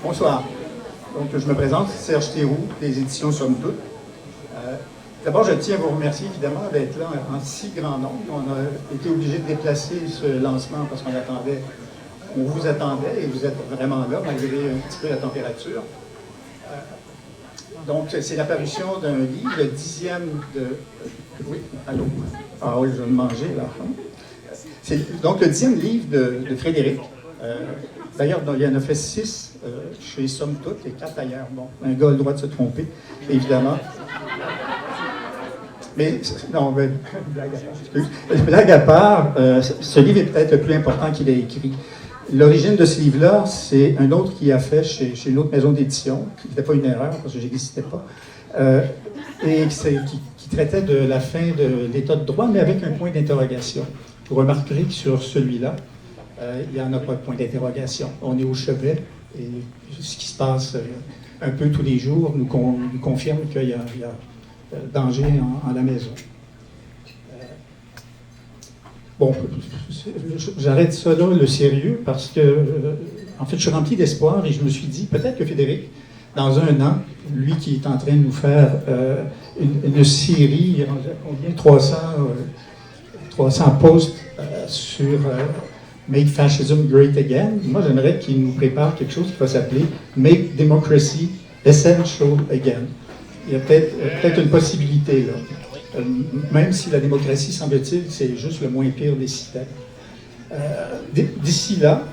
Bonsoir. Donc, je me présente, Serge Théroux, des éditions Somme Toute. D'abord, je tiens à vous remercier évidemment d'être là en si grand nombre. On a été obligé de déplacer ce lancement parce on vous attendait et vous êtes vraiment là malgré un petit peu la température. Donc, c'est l'apparition d'un livre, le 10e de... Oui, allô? Ah oui, je vais me manger là. C'est donc le 10e livre de Frédéric. D'ailleurs, il y en a fait 6 chez Somme Toute et 4 ailleurs. Bon, un gars a le droit de se tromper, évidemment. Mais, non, mais, blague à part, ce livre est peut-être le plus important qu'il ait écrit. L'origine de ce livre-là, c'est un autre qu'il a fait chez une autre maison d'édition, qui n'était pas une erreur, parce que je n'existais pas, et qui traitait de la fin de l'état de droit, mais avec un point d'interrogation. Vous remarquerez que sur celui-là, il n'y en a pas de point d'interrogation. On est au chevet, et ce qui se passe un peu tous les jours nous confirme qu'il y a danger en la maison. Bon, j'arrête ça là, le sérieux, parce que, en fait, je suis rempli d'espoir et je me suis dit, peut-être que Frédéric, dans un an, lui qui est en train de nous faire une série, combien 300 posts sur Make Fascism Great Again. Moi, j'aimerais qu'il nous prépare quelque chose qui va s'appeler Make Democracy Essential Again. Il y a peut-être une possibilité là. Même si la démocratie, semble-t-il, c'est juste le moins pire des systèmes. D'ici là,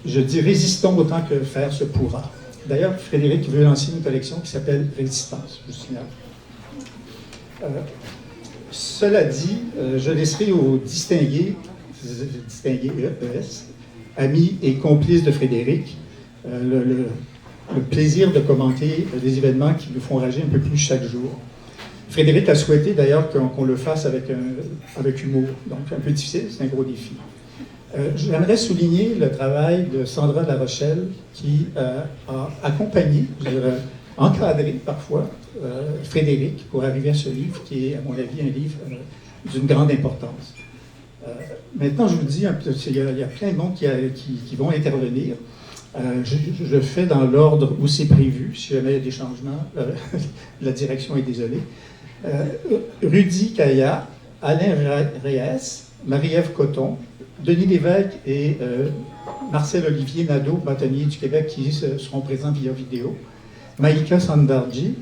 je dis résistons autant que faire se pourra. D'ailleurs, Frédéric veut lancer une collection qui s'appelle Résistance, je vous signale. Cela dit, je laisserai aux distingués ES, amis et complices de Frédéric, le plaisir de commenter des événements qui nous font rager un peu plus chaque jour. Frédéric a souhaité d'ailleurs qu'on le fasse avec humour, donc un peu difficile, c'est un gros défi. J'aimerais souligner le travail de Sandra de La Rochelle qui a accompagné, encadré parfois, Frédéric pour arriver à ce livre qui est, à mon avis, un livre d'une grande importance. Maintenant, je vous dis, il y a plein de monde qui vont intervenir. Je fais dans l'ordre où c'est prévu, si jamais il y a des changements, la direction est désolée. Rudy Kaya, Alain Reyes, Marie-Ève Coton, Denis Lévesque et Marcel Olivier Nadeau, bâtonnier du Québec, qui seront présents via vidéo. Maïka Sandarji,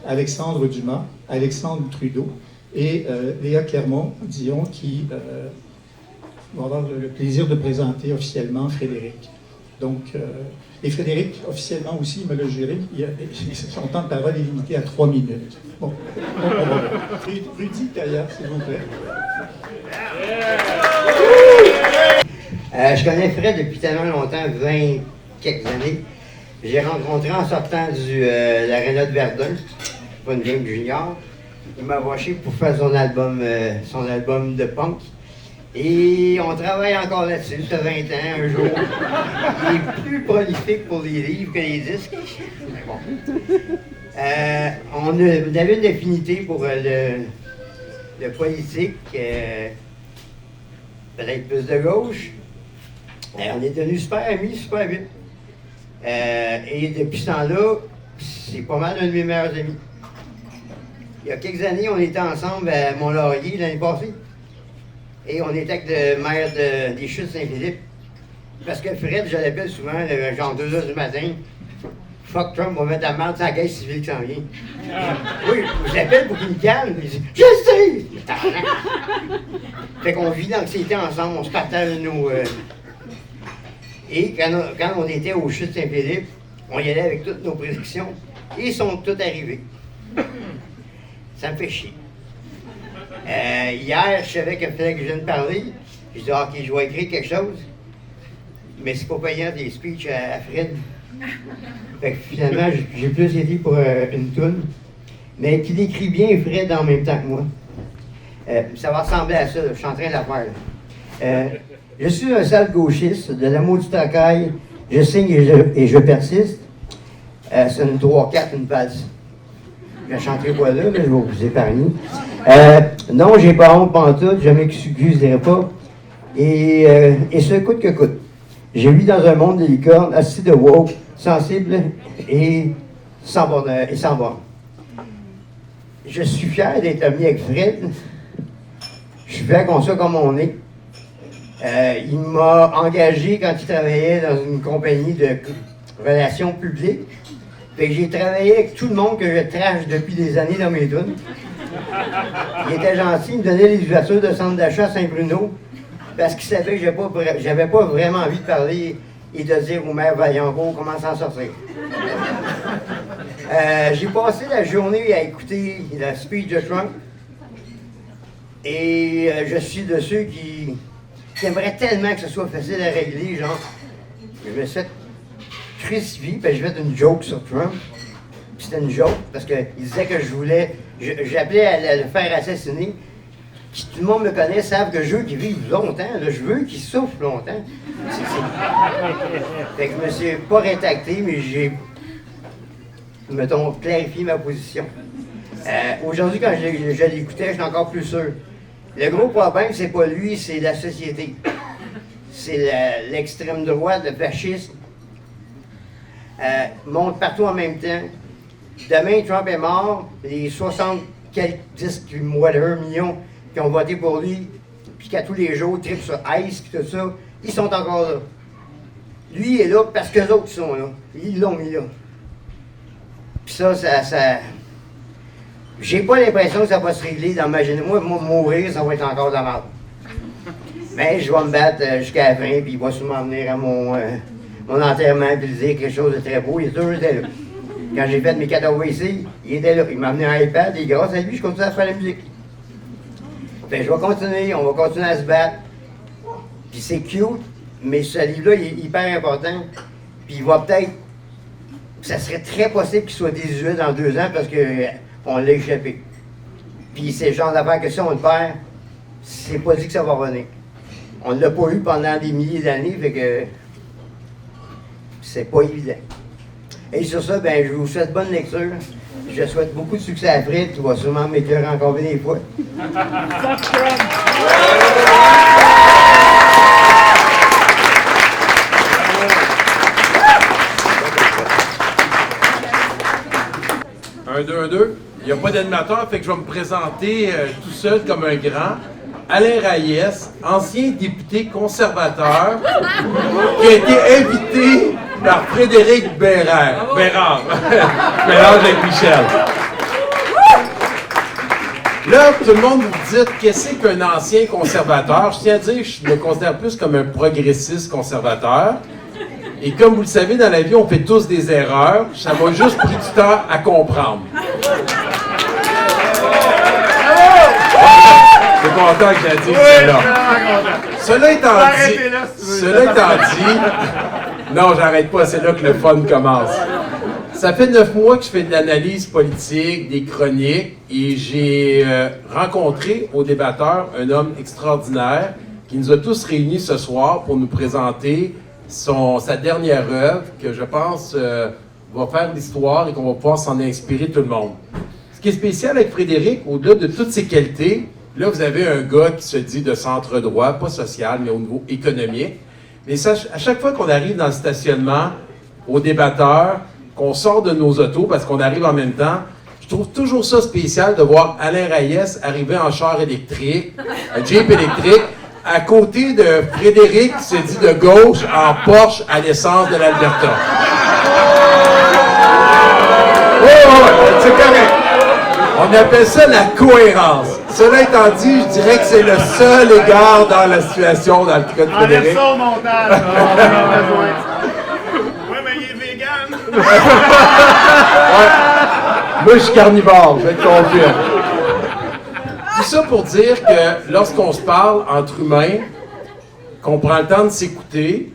Alexandre Dumas, Alexandre Trudeau et Léa Clermont-Dion qui vont avoir le plaisir de présenter officiellement Frédéric. Donc, et Frédéric, officiellement aussi, il me l'a juré, son temps de parole est limité à 3 minutes. Bon, Rudy Kaya, s'il vous plaît. Je connais Fred depuis tellement longtemps, 20 quelques années. J'ai rencontré en sortant de l'aréna de Verdun, pas une game junior. Il m'a approché pour faire son album de punk. Et on travaille encore là-dessus, ça fait 20 ans, un jour. Il est plus prolifique pour les livres que les disques. Mais bon. On avait une affinité pour le politique, peut-être plus de gauche. On est devenus super amis, super vite. Et depuis ce temps-là, c'est pas mal un de mes meilleurs amis. Il y a quelques années, on était ensemble à Mont-Laurier l'année passée. Et on était avec le maire des Chutes Saint-Philippe. Parce que Fred, je l'appelle souvent, genre 2h du matin. Fuck Trump, on va mettre la merde sur la guerre civile qui s'en vient. Oui, je l'appelle pour qu'il me calme. Il dit je sais! Fait qu'on vit l'anxiété ensemble, on se partage nos. Et quand on était aux Chutes Saint-Philippe, on y allait avec toutes nos prédictions. Et ils sont tous arrivés. Ça me fait chier. Hier, je savais qu'il fallait que je vienne parler. Je dis, OK, je vais écrire quelque chose. Mais c'est pas payant des speeches à Fred. Fait que finalement, j'ai plus été pour une toune. Mais qui décrit bien Fred en même temps que moi. Ça va ressembler à ça, là. Je suis en train de la faire. Je suis un sale gauchiste, de l'amour du tacaille. Je signe et je persiste. C'est une 3-4, une valse. Je ne chanterai pas là, mais je vais vous épargner. Non, j'ai pas honte pantoute, je m'excuserai pas. Et ce coûte que coûte. J'ai vu dans un monde de licorne, assis de woke, sensible et sans borne. Je suis fier d'être ami avec Fred. Je suis fier qu'on soit comme on est. Il m'a engagé quand il travaillait dans une compagnie de relations publiques. Fait que j'ai travaillé avec tout le monde que je trash depuis des années dans mes tunes. Il était gentil, il me donnait les ouvertures de centre d'achat à Saint-Bruno parce qu'il savait que j'avais pas vraiment envie de parler et de dire au maire Vaillancourt comment s'en sortir. J'ai passé la journée à écouter la speech de Trump et je suis de ceux qui aimeraient tellement que ce soit facile à régler, genre, je me suis fait crucifier, puis j'ai fait une joke sur Trump. Puis c'était une joke parce qu'il disait que j'appelais à le faire assassiner. Puis tout le monde me connaît, savent que je veux qu'il vive longtemps, là, je veux qu'il souffre longtemps. Fait que je me suis pas rétracté, mais j'ai, mettons, clarifié ma position. Aujourd'hui, quand je l'écoutais, je suis encore plus sûr. Le gros problème, c'est pas lui, c'est la société. C'est l'extrême droite, le fascisme. Monte partout en même temps. Demain, Trump est mort, les 60 quelques 10 millions qui ont voté pour lui, puis qu'à tous les jours, trip sur ICE, puis tout ça, ils sont encore là. Lui, il est là parce que les autres sont là. Ils l'ont mis là. Puis ça... J'ai pas l'impression que ça va se régler dans ma génération. Moi, mourir, ça va être encore de la merde. Mais je vais me battre jusqu'à la fin, puis il va sûrement venir à mon enterrement, puis dire quelque chose de très beau. Il est toujours été là. Quand j'ai fait mes 14 ici, il était là. Il m'a amené un iPad, et grâce à lui, je continue à faire la musique. Fait je vais continuer, on va continuer à se battre. Puis c'est cute, mais ce livre-là, il est hyper important. Puis il va peut-être... Ça serait très possible qu'il soit désuet dans 2 ans, parce que... on l'a échappé. Puis c'est le genre d'affaire que si on le perd, c'est pas dit que ça va revenir. On ne l'a pas eu pendant des milliers d'années, fait que c'est pas évident. Et sur ça, ben, je vous souhaite bonne lecture. Je souhaite beaucoup de succès à Fred, qui va sûrement m'éclairer encore des fois. Un, deux. Il n'y a pas d'animateur, fait que je vais me présenter tout seul comme un grand. Alain Reyes, ancien député conservateur, qui a été invité par Frédéric Bérard. Bérard avec Michel. Là, tout le monde vous dit qu'est-ce qu'un ancien conservateur? Je tiens à dire, je me considère plus comme un progressiste conservateur. Et comme vous le savez, dans la vie, on fait tous des erreurs. Ça m'a juste pris du temps à comprendre. Je suis content que j'ai dit cela. Cela étant dit, non, j'arrête pas, c'est là que le fun commence. Ça fait 9 mois que je fais de l'analyse politique, des chroniques, et j'ai rencontré au débatteur un homme extraordinaire qui nous a tous réunis ce soir pour nous présenter sa dernière œuvre que je pense va faire l'histoire et qu'on va pouvoir s'en inspirer tout le monde. Ce qui est spécial avec Frédéric, au-delà de toutes ses qualités, là vous avez un gars qui se dit de centre droit, pas social, mais au niveau économique. Mais ça, à chaque fois qu'on arrive dans le stationnement, au débatteur, qu'on sort de nos autos parce qu'on arrive en même temps, je trouve toujours ça spécial de voir Alain Reyes arriver en char électrique, un Jeep électrique, à côté de Frédéric qui se dit de gauche en Porsche à l'essence de l'Alberta. C'est correct. On appelle ça la cohérence. Cela étant dit, je dirais que c'est le seul égard dans la situation dans le cas de Frédéric. Enlève ça au montage. Oui, mais il est vegan. Ouais. Moi, je suis carnivore, je te confirme. Tout ça pour dire que lorsqu'on se parle entre humains, qu'on prend le temps de s'écouter,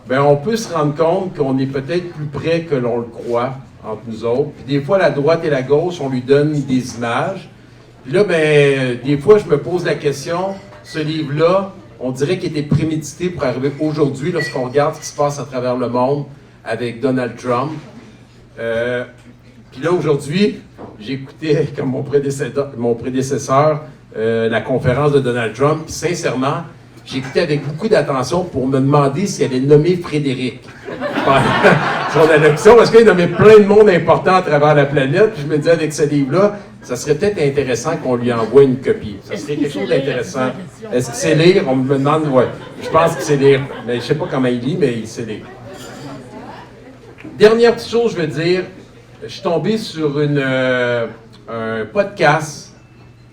ben on peut se rendre compte qu'on est peut-être plus près que l'on le croit entre nous autres. Puis des fois, la droite et la gauche, on lui donne des images. Puis là, ben, des fois, je me pose la question, ce livre-là, on dirait qu'il était prémédité pour arriver aujourd'hui, lorsqu'on regarde ce qui se passe à travers le monde avec Donald Trump. Puis là, aujourd'hui, j'ai écouté, comme mon prédécesseur, la conférence de Donald Trump. Puis sincèrement, j'ai écouté avec beaucoup d'attention pour me demander s'il allait nommer Frédéric journal de fiction, parce qu'il y avait plein de monde important à travers la planète. Puis je me disais, avec ce livre-là, ça serait peut-être intéressant qu'on lui envoie une copie. Ça serait quelque chose d'intéressant. Est-ce que c'est lire? On me demande, ouais. Je pense que c'est lire. Mais je ne sais pas comment il lit, mais il sait lire. Dernière petite chose, je veux dire, je suis tombé sur un podcast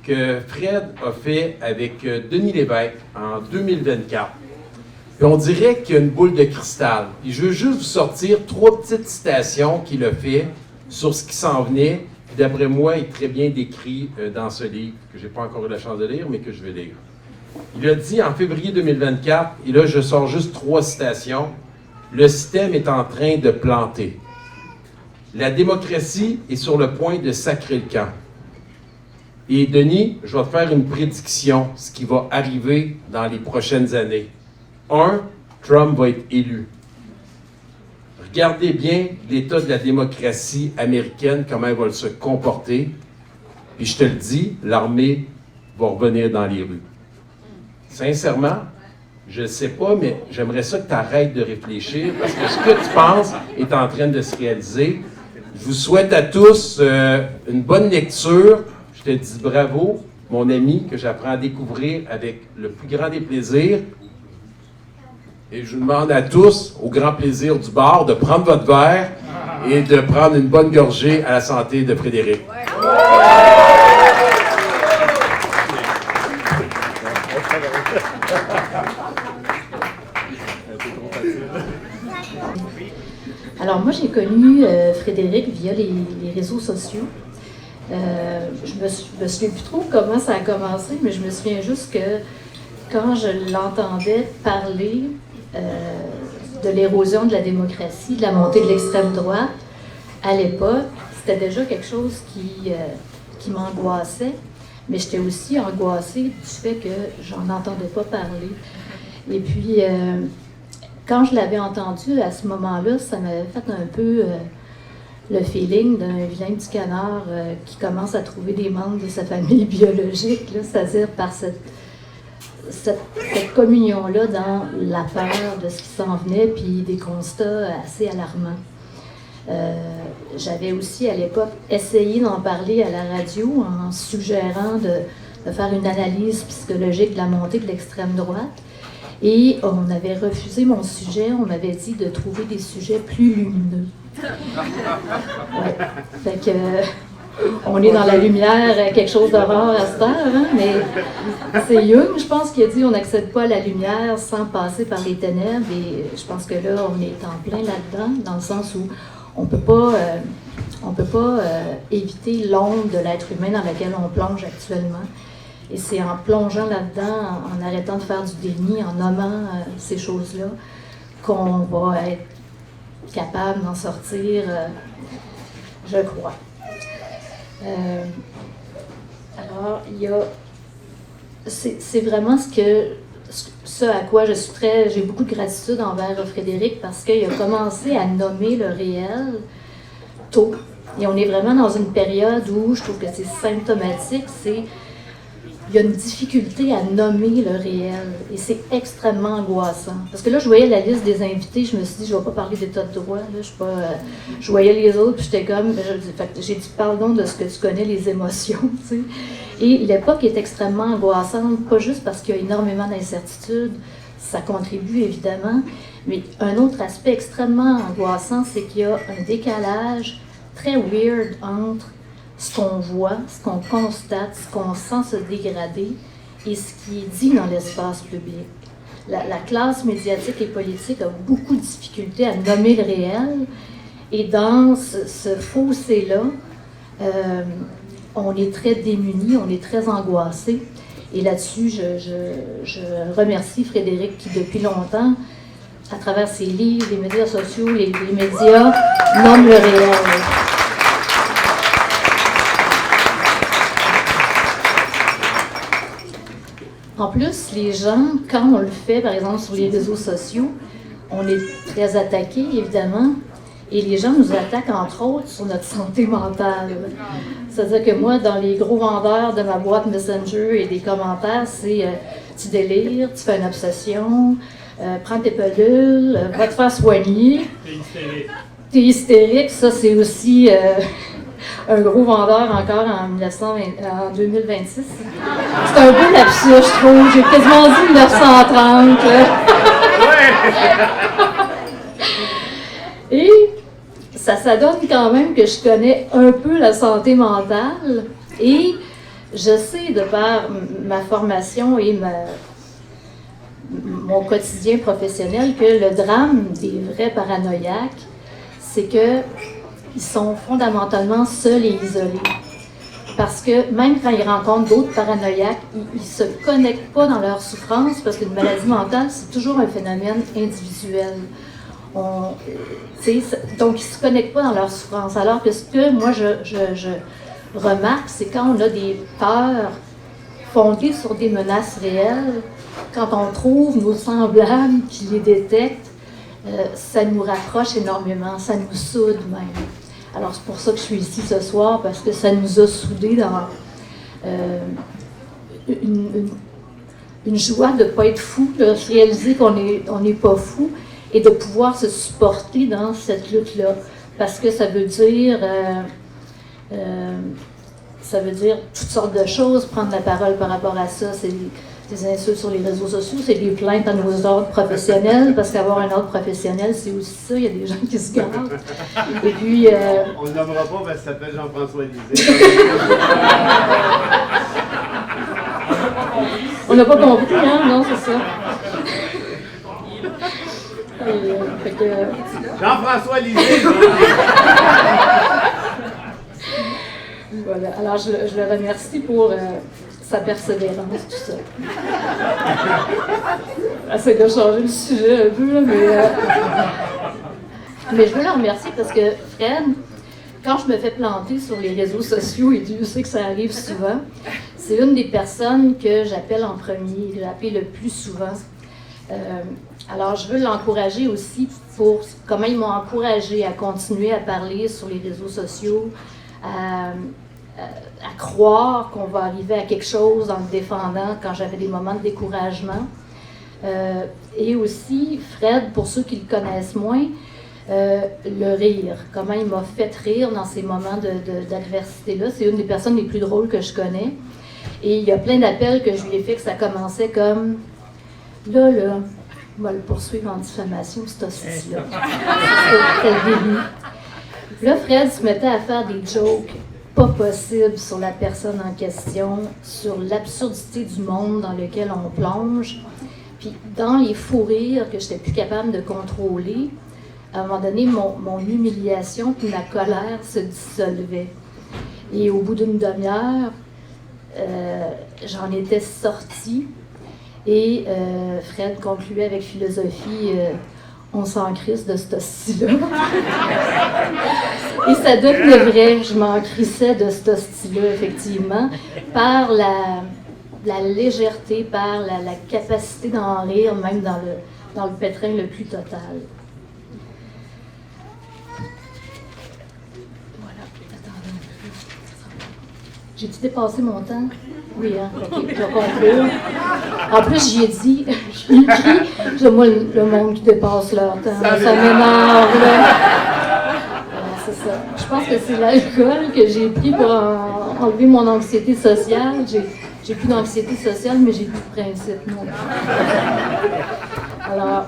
que Fred a fait avec Denis Lévesque en 2024. Puis on dirait qu'il y a une boule de cristal. Puis je veux juste vous sortir 3 petites citations qu'il a fait sur ce qui s'en venait. Puis d'après moi, il est très bien décrit dans ce livre, que je n'ai pas encore eu la chance de lire, mais que je vais lire. Il a dit en février 2024, et là je sors juste 3 citations, « Le système est en train de planter. La démocratie est sur le point de sacrer le camp. » Et Denis, je vais te faire une prédiction, ce qui va arriver dans les prochaines années. 1, Trump va être élu. Regardez bien l'état de la démocratie américaine, comment elle va se comporter. Puis je te le dis, l'armée va revenir dans les rues. Sincèrement, je ne sais pas, mais j'aimerais ça que tu arrêtes de réfléchir parce que ce que tu penses est en train de se réaliser. Je vous souhaite à tous une bonne lecture. Je te dis bravo, mon ami, que j'apprends à découvrir avec le plus grand des plaisirs. Et je vous demande à tous, au grand plaisir du bar, de prendre votre verre et de prendre une bonne gorgée à la santé de Frédéric. Alors moi, j'ai connu Frédéric via les réseaux sociaux. Je me souviens plus trop comment ça a commencé, mais je me souviens juste que quand je l'entendais parler de l'érosion de la démocratie, de la montée de l'extrême droite, à l'époque, c'était déjà quelque chose qui m'angoissait, mais j'étais aussi angoissée du fait que j'en entendais pas parler. Et puis, quand je l'avais entendu à ce moment-là, ça m'avait fait un peu le feeling d'un vilain petit canard qui commence à trouver des membres de sa famille biologique, là, c'est-à-dire par cette communion-là dans la peur de ce qui s'en venait, puis des constats assez alarmants. J'avais aussi à l'époque essayé d'en parler à la radio en suggérant de faire une analyse psychologique de la montée de l'extrême droite. Et on avait refusé mon sujet, on m'avait dit de trouver des sujets plus lumineux. Ouais. Fait que, on est dans la lumière, quelque chose de rare à cette heure, hein? Mais c'est Jung, je pense, qui a dit on n'accède pas à la lumière sans passer par les ténèbres. Et je pense que là, on est en plein là-dedans, dans le sens où on peut pas éviter l'ombre de l'être humain dans laquelle on plonge actuellement. Et c'est en plongeant là-dedans, en arrêtant de faire du déni, en nommant ces choses-là, qu'on va être capable d'en sortir, je crois. Alors, c'est vraiment ce à quoi j'ai beaucoup de gratitude envers Frédéric parce qu'il a commencé à nommer le réel tôt. Et on est vraiment dans une période où je trouve que c'est symptomatique, il y a une difficulté à nommer le réel et c'est extrêmement angoissant. Parce que là, je voyais la liste des invités, je me suis dit, je ne vais pas parler d'état de droit. Là, je voyais les autres, puis j'étais comme, j'ai dit, parle donc de ce que tu connais, les émotions. Tu sais. Et l'époque est extrêmement angoissante, pas juste parce qu'il y a énormément d'incertitudes, ça contribue évidemment, mais un autre aspect extrêmement angoissant, c'est qu'il y a un décalage très weird entre ce qu'on voit, ce qu'on constate, ce qu'on sent se dégrader et ce qui est dit dans l'espace public. La classe médiatique et politique a beaucoup de difficultés à nommer le réel et dans ce fossé-là, on est très démunis, on est très angoissés. Et là-dessus, je remercie Frédéric qui, depuis longtemps, à travers ses livres, les médias sociaux, les médias, nomme le réel. En plus, les gens, quand on le fait, par exemple, sur les réseaux sociaux, on est très attaqués, évidemment, et les gens nous attaquent, entre autres, sur notre santé mentale. C'est-à-dire que moi, dans les gros vendeurs de ma boîte Messenger et des commentaires, c'est tu délires, tu fais une obsession, prends tes pilules, va te faire soigner. T'es hystérique, ça c'est aussi un gros vendeur encore en 2026. C'est un peu lapsus, je trouve. J'ai quasiment dit 1930. Et ça donne quand même que je connais un peu la santé mentale. Et je sais, de par ma formation et mon quotidien professionnel, que le drame des vrais paranoïaques, c'est qu'ils sont fondamentalement seuls et isolés. Parce que même quand ils rencontrent d'autres paranoïaques, ils ne se connectent pas dans leur souffrance, parce qu'une maladie mentale, c'est toujours un phénomène individuel. Donc, ils ne se connectent pas dans leur souffrance. Alors que ce que moi, je remarque, c'est quand on a des peurs fondées sur des menaces réelles, quand on trouve nos semblables qui les détectent, ça nous rapproche énormément, ça nous soude même. Alors c'est pour ça que je suis ici ce soir, parce que ça nous a soudés dans une joie de ne pas être fou, de se réaliser qu'on n'est pas fou et de pouvoir se supporter dans cette lutte-là. Parce que ça veut dire toutes sortes de choses, prendre la parole par rapport à ça, c'est des insultes sur les réseaux sociaux, c'est des plaintes à nos ordres professionnels, parce qu'avoir un ordre professionnel, c'est aussi ça, il y a des gens qui se gardent. Et puis... On ne le nommera pas parce qu'il s'appelle Jean-François Lisée. On n'a pas compris, hein? Non, c'est ça. Jean-François Lisée! Voilà, alors je le remercie pour sa persévérance, tout ça. J'essaie de changer le sujet un peu, là, mais je veux le remercier parce que Fred, quand je me fais planter sur les réseaux sociaux, et Dieu sait que ça arrive souvent, c'est une des personnes que j'appelle en premier, que j'appelle le plus souvent. Alors, je veux l'encourager aussi pour comment ils m'ont encouragé à continuer à parler sur les réseaux sociaux, à croire qu'on va arriver à quelque chose en me défendant quand j'avais des moments de découragement. Et aussi, Fred, pour ceux qui le connaissent moins, le rire. Comment il m'a fait rire dans ces moments d'adversité-là. C'est une des personnes les plus drôles que je connais. Et il y a plein d'appels que je lui ai fait que ça commençait comme « Là, on va le poursuivre en diffamation, cet hostie-là. » C'était le début. Là, Fred se mettait à faire des jokes pas possibles sur la personne en question, sur l'absurdité du monde dans lequel on plonge. Puis dans les fous rires que je n'étais plus capable de contrôler, à un moment donné, mon humiliation puis ma colère se dissolvait. Et au bout d'une demi-heure, j'en étais sortie. Et Fred concluait avec philosophie on s'en crisse de ce hostie-là. Et ça devenait vrai, je m'en crissais de ce hostie-là, effectivement, par la légèreté, par la capacité d'en rire, même dans le pétrin le plus total. Voilà, attendez un peu. J'ai-tu dépassé mon temps? Oui, hein? OK, je vais conclure. En plus, j'y ai dit, j'ai écrit, moi, le monde qui dépasse leur temps, ça m'énerve, là. C'est ça. Je pense que c'est l'alcool que j'ai pris pour enlever mon anxiété sociale. J'ai plus d'anxiété sociale, mais j'ai plus de principe, non. Alors,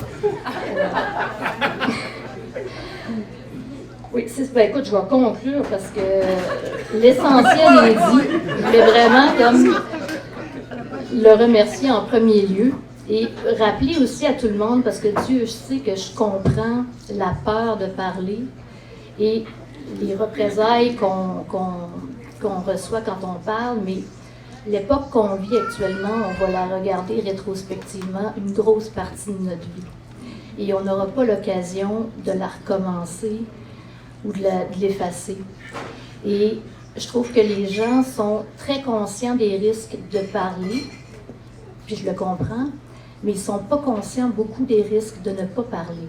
oui, écoute, je vais conclure parce que l'essentiel est dit. Je voulais vraiment comme le remercier en premier lieu et rappeler aussi à tout le monde, parce que Dieu sait que je comprends la peur de parler et les représailles qu'on reçoit quand on parle, mais l'époque qu'on vit actuellement, on va la regarder rétrospectivement une grosse partie de notre vie. Et on n'aura pas l'occasion de la recommencer ou de l'effacer. Et je trouve que les gens sont très conscients des risques de parler, puis je le comprends, mais ils ne sont pas conscients beaucoup des risques de ne pas parler.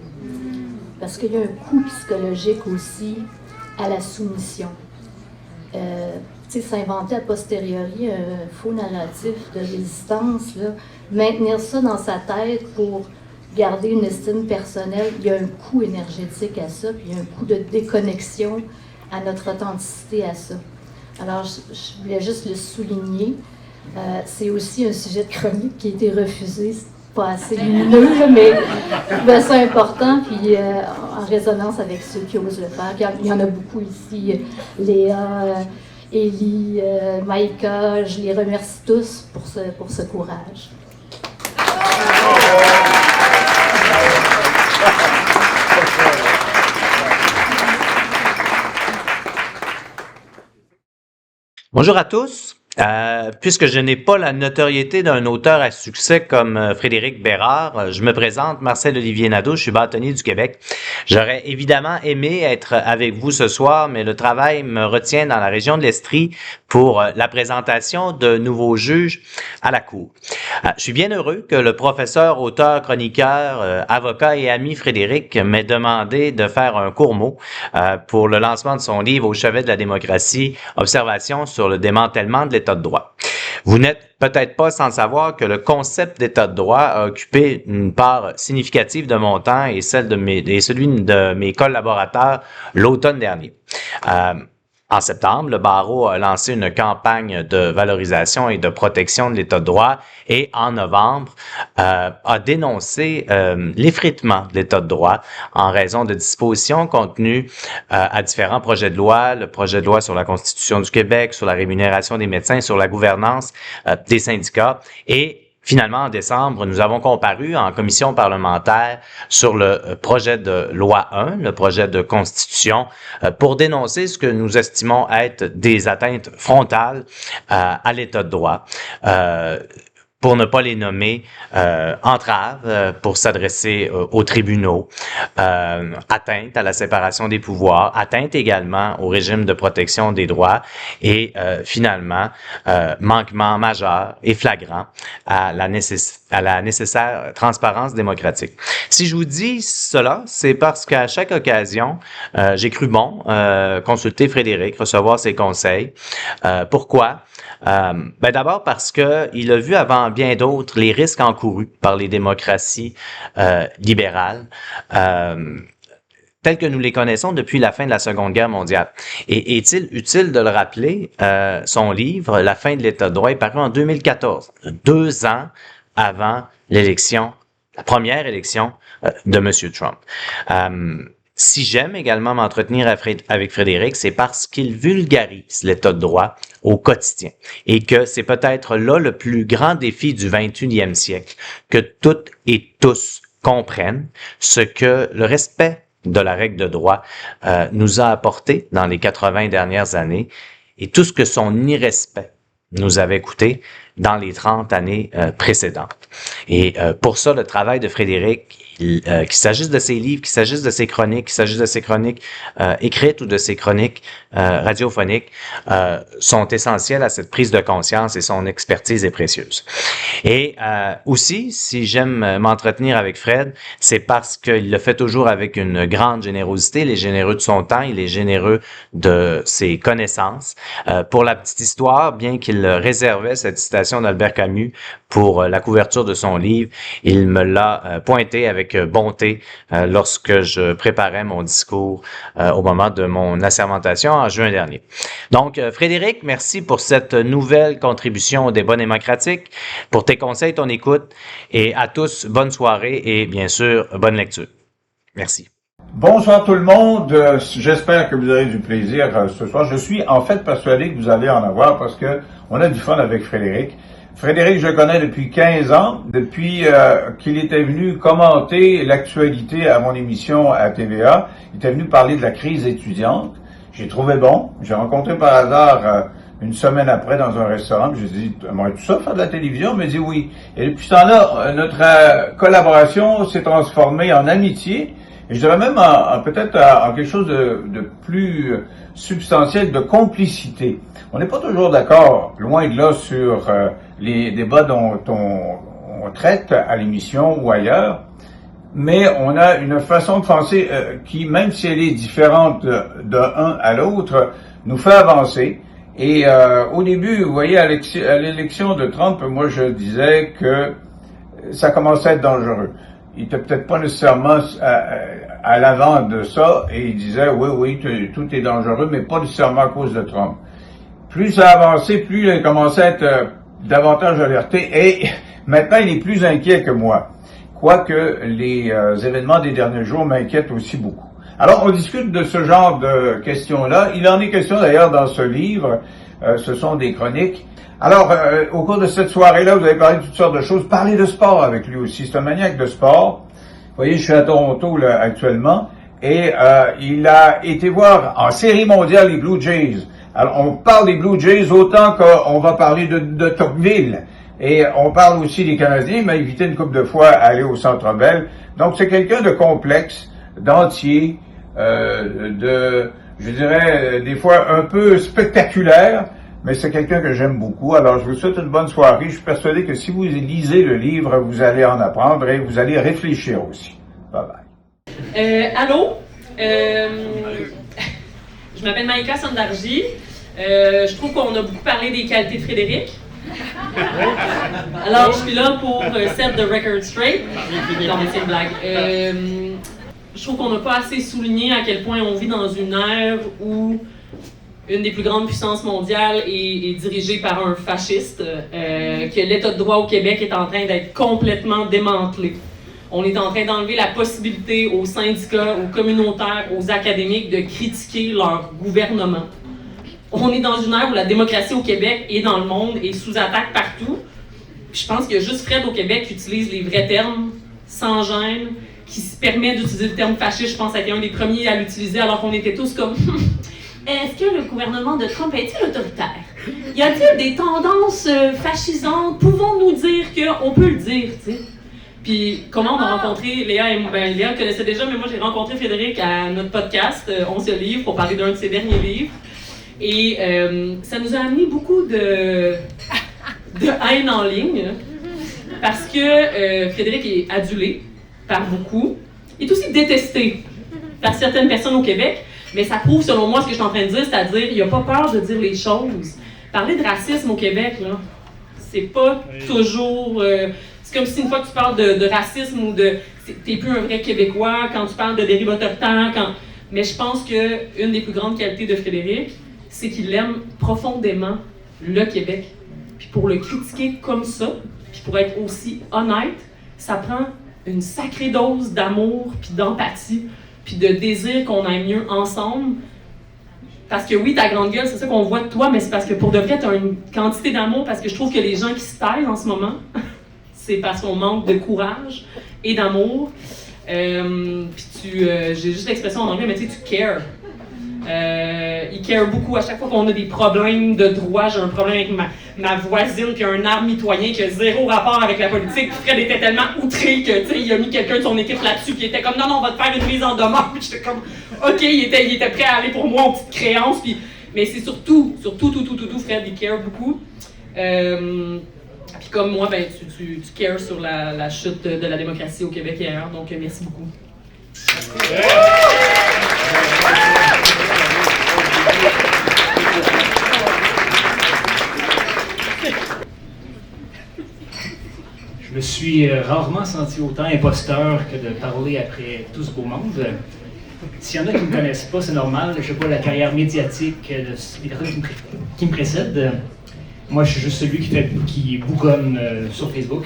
Parce qu'il y a un coût psychologique aussi à la soumission. Tu sais, s'inventer a posteriori un faux narratif de résistance, là, maintenir ça dans sa tête pour garder une estime personnelle, il y a un coût énergétique à ça, puis il y a un coût de déconnexion à notre authenticité à ça. Alors, je voulais juste le souligner. C'est aussi un sujet de chronique qui a été refusé. C'est pas assez lumineux, mais c'est important, puis en résonance avec ceux qui osent le faire. Il y en a beaucoup ici. Léa, Élie, Maïka, je les remercie tous pour ce courage. Bonjour à tous. Puisque je n'ai pas la notoriété d'un auteur à succès comme Frédéric Bérard, je me présente, Marcel-Olivier Nadeau, je suis bâtonnier du Québec. J'aurais évidemment aimé être avec vous ce soir, mais le travail me retient dans la région de l'Estrie pour la présentation de nouveaux juges à la Cour. Je suis bien heureux que le professeur, auteur, chroniqueur, avocat et ami Frédéric m'ait demandé de faire un court mot pour le lancement de son livre Au chevet de la démocratie, observations sur le démantèlement de l'État de droit. Vous n'êtes peut-être pas sans savoir que le concept d'État de droit a occupé une part significative de mon temps et celui de mes collaborateurs l'automne dernier. En septembre, le barreau a lancé une campagne de valorisation et de protection de l'État de droit et en novembre a dénoncé l'effritement de l'État de droit en raison de dispositions contenues à différents projets de loi, le projet de loi sur la Constitution du Québec, sur la rémunération des médecins, sur la gouvernance des syndicats et finalement, en décembre, nous avons comparu en commission parlementaire sur le projet de loi 1, le projet de constitution, pour dénoncer ce que nous estimons être des atteintes frontales à l'État de droit. Pour ne pas les nommer, entraves pour s'adresser aux tribunaux, atteinte à la séparation des pouvoirs, atteinte également au régime de protection des droits et finalement, manquement majeur et flagrant à la nécessaire transparence démocratique. Si je vous dis cela, c'est parce qu'à chaque occasion, j'ai cru bon consulter Frédéric, recevoir ses conseils. Pourquoi? D'abord parce que il a vu avant bien d'autres les risques encourus par les démocraties libérales telles que nous les connaissons depuis la fin de la Seconde Guerre mondiale. Et est-il utile de le rappeler, son livre, La fin de l'État de droit, est paru en 2014, 2 ans avant l'élection, la première élection de M. Trump. Si j'aime également m'entretenir avec Frédéric, c'est parce qu'il vulgarise l'État de droit au quotidien et que c'est peut-être là le plus grand défi du 21e siècle, que toutes et tous comprennent ce que le respect de la règle de droit nous a apporté dans les 80 dernières années et tout ce que son irrespect nous avait coûté dans les 30 années précédentes. Et pour ça, le travail de Frédéric, qu'il s'agisse de ses livres, qu'il s'agisse de ses chroniques, qu'il s'agisse de ses chroniques écrites ou de ses chroniques radiophoniques, sont essentiels à cette prise de conscience et son expertise est précieuse. Et aussi, si j'aime m'entretenir avec Fred, c'est parce qu'il le fait toujours avec une grande générosité. Il est généreux de son temps, il est généreux de ses connaissances. Pour la petite histoire, bien qu'il réservait cette citation d'Albert Camus pour la couverture de son livre, il me l'a pointé avec bonté lorsque je préparais mon discours au moment de mon assermentation en juin dernier. Donc, Frédéric, merci pour cette nouvelle contribution au débat démocratique, pour tes conseils, ton écoute, et à tous, bonne soirée et bien sûr, bonne lecture. Merci. Bonsoir tout le monde, j'espère que vous avez du plaisir ce soir. Je suis en fait persuadé que vous allez en avoir parce que on a du fun avec Frédéric. Frédéric, je le connais depuis 15 ans, depuis qu'il était venu commenter l'actualité à mon émission à TVA. Il était venu parler de la crise étudiante. J'ai trouvé bon. J'ai rencontré par hasard une semaine après dans un restaurant. J'ai dit, aimerais-tu ça faire de la télévision? Il m'a dit oui. Et depuis ce temps-là, notre collaboration s'est transformée en amitié. Et je dirais même peut-être en quelque chose de plus substantiel, de complicité. On n'est pas toujours d'accord, loin de là, sur les débats dont on traite à l'émission ou ailleurs, mais on a une façon de penser qui, même si elle est différente d'un à l'autre, nous fait avancer. Et au début, vous voyez, à l'élection de Trump, moi je disais que ça commençait à être dangereux. il était peut-être pas nécessairement à l'avant de ça, et il disait, oui, tout est dangereux, mais pas nécessairement à cause de Trump. Plus ça avançait, plus il commençait à être davantage alerté, et maintenant il est plus inquiet que moi. Quoique les événements des derniers jours m'inquiètent aussi beaucoup. Alors, on discute de ce genre de questions-là. Il en est question d'ailleurs dans ce livre. Ce sont des chroniques. Alors, au cours de cette soirée-là, vous avez parlé de toutes sortes de choses. Parlez de sport avec lui aussi. C'est un maniaque de sport. Vous voyez, je suis à Toronto là, actuellement. Et il a été voir en série mondiale les Blue Jays. Alors, on parle des Blue Jays autant qu'on va parler de Tocqueville. Et on parle aussi des Canadiens. Il m'a invité une couple de fois à aller au Centre Bell. Donc, c'est quelqu'un de complexe, d'entier, je dirais, des fois un peu spectaculaire, mais c'est quelqu'un que j'aime beaucoup. Alors, je vous souhaite une bonne soirée. Je suis persuadé que si vous lisez le livre, vous allez en apprendre et vous allez réfléchir aussi. Bye bye. Allô? Je m'appelle Maïka Sandarji. Je trouve qu'on a beaucoup parlé des qualités de Frédéric. Alors, je suis là pour set the record straight. Non, mais c'est une blague. Je trouve qu'on n'a pas assez souligné à quel point on vit dans une ère où une des plus grandes puissances mondiales est dirigée par un fasciste, que l'état de droit au Québec est en train d'être complètement démantelé. On est en train d'enlever la possibilité aux syndicats, aux communautaires, aux académiques de critiquer leur gouvernement. On est dans une ère où la démocratie au Québec et dans le monde est sous attaque partout. Puis je pense qu'il y a juste Fred au Québec qui utilise les vrais termes, sans gêne, qui se permet d'utiliser le terme fasciste. Je pense qu'il est un des premiers à l'utiliser, alors qu'on était tous comme « Est-ce que le gouvernement de Trump est-il autoritaire? Y a-t-il des tendances fascisantes? Pouvons-nous dire qu'on peut le dire, tu sais? » Puis comment on a rencontré Léa et moi? Ben, Léa le connaissait déjà, mais moi j'ai rencontré Frédéric à notre podcast, On se livre, pour parler d'un de ses derniers livres. Et ça nous a amené beaucoup de haine en ligne, parce que Frédéric est adulé par beaucoup. Il est aussi détesté par certaines personnes au Québec, mais ça prouve, selon moi, ce que je suis en train de dire, c'est-à-dire il n'a pas peur de dire les choses. Parler de racisme au Québec, là, c'est pas toujours... c'est comme si une fois que tu parles de racisme ou de... T'es plus un vrai Québécois quand tu parles de dérive autoritaire, mais je pense qu'une des plus grandes qualités de Frédéric, c'est qu'il aime profondément le Québec. Puis pour le critiquer comme ça, puis pour être aussi honnête, ça prend une sacrée dose d'amour, puis d'empathie, puis de désir qu'on aille mieux ensemble. Parce que oui, ta grande gueule, c'est ça qu'on voit de toi, mais c'est parce que pour de vrai, t'as une quantité d'amour, parce que je trouve que les gens qui se taillent en ce moment, c'est parce qu'on manque de courage et d'amour. Puis j'ai juste l'expression en anglais, mais tu sais, tu cares. Il care beaucoup. À chaque fois qu'on a des problèmes de droit, j'ai un problème avec ma voisine qui a un arbre mitoyen qui a zéro rapport avec la politique. Fred était tellement outré que, tu sais, il a mis quelqu'un de son équipe là-dessus, puis il était comme non, on va te faire une mise en demeure. Puis j'étais comme ok, il était prêt à aller pour moi en petite créance. Puis, mais c'est surtout, Fred, il care beaucoup. Puis comme moi, ben, tu cares sur la chute de la démocratie au Québec et ailleurs. Donc merci beaucoup. Je me suis rarement senti autant imposteur que de parler après tout ce beau monde. S'il y en a qui ne me connaissent pas, c'est normal. Je n'ai pas la carrière médiatique des personnes qui me précèdent. Moi, je suis juste celui qui bougonne sur Facebook.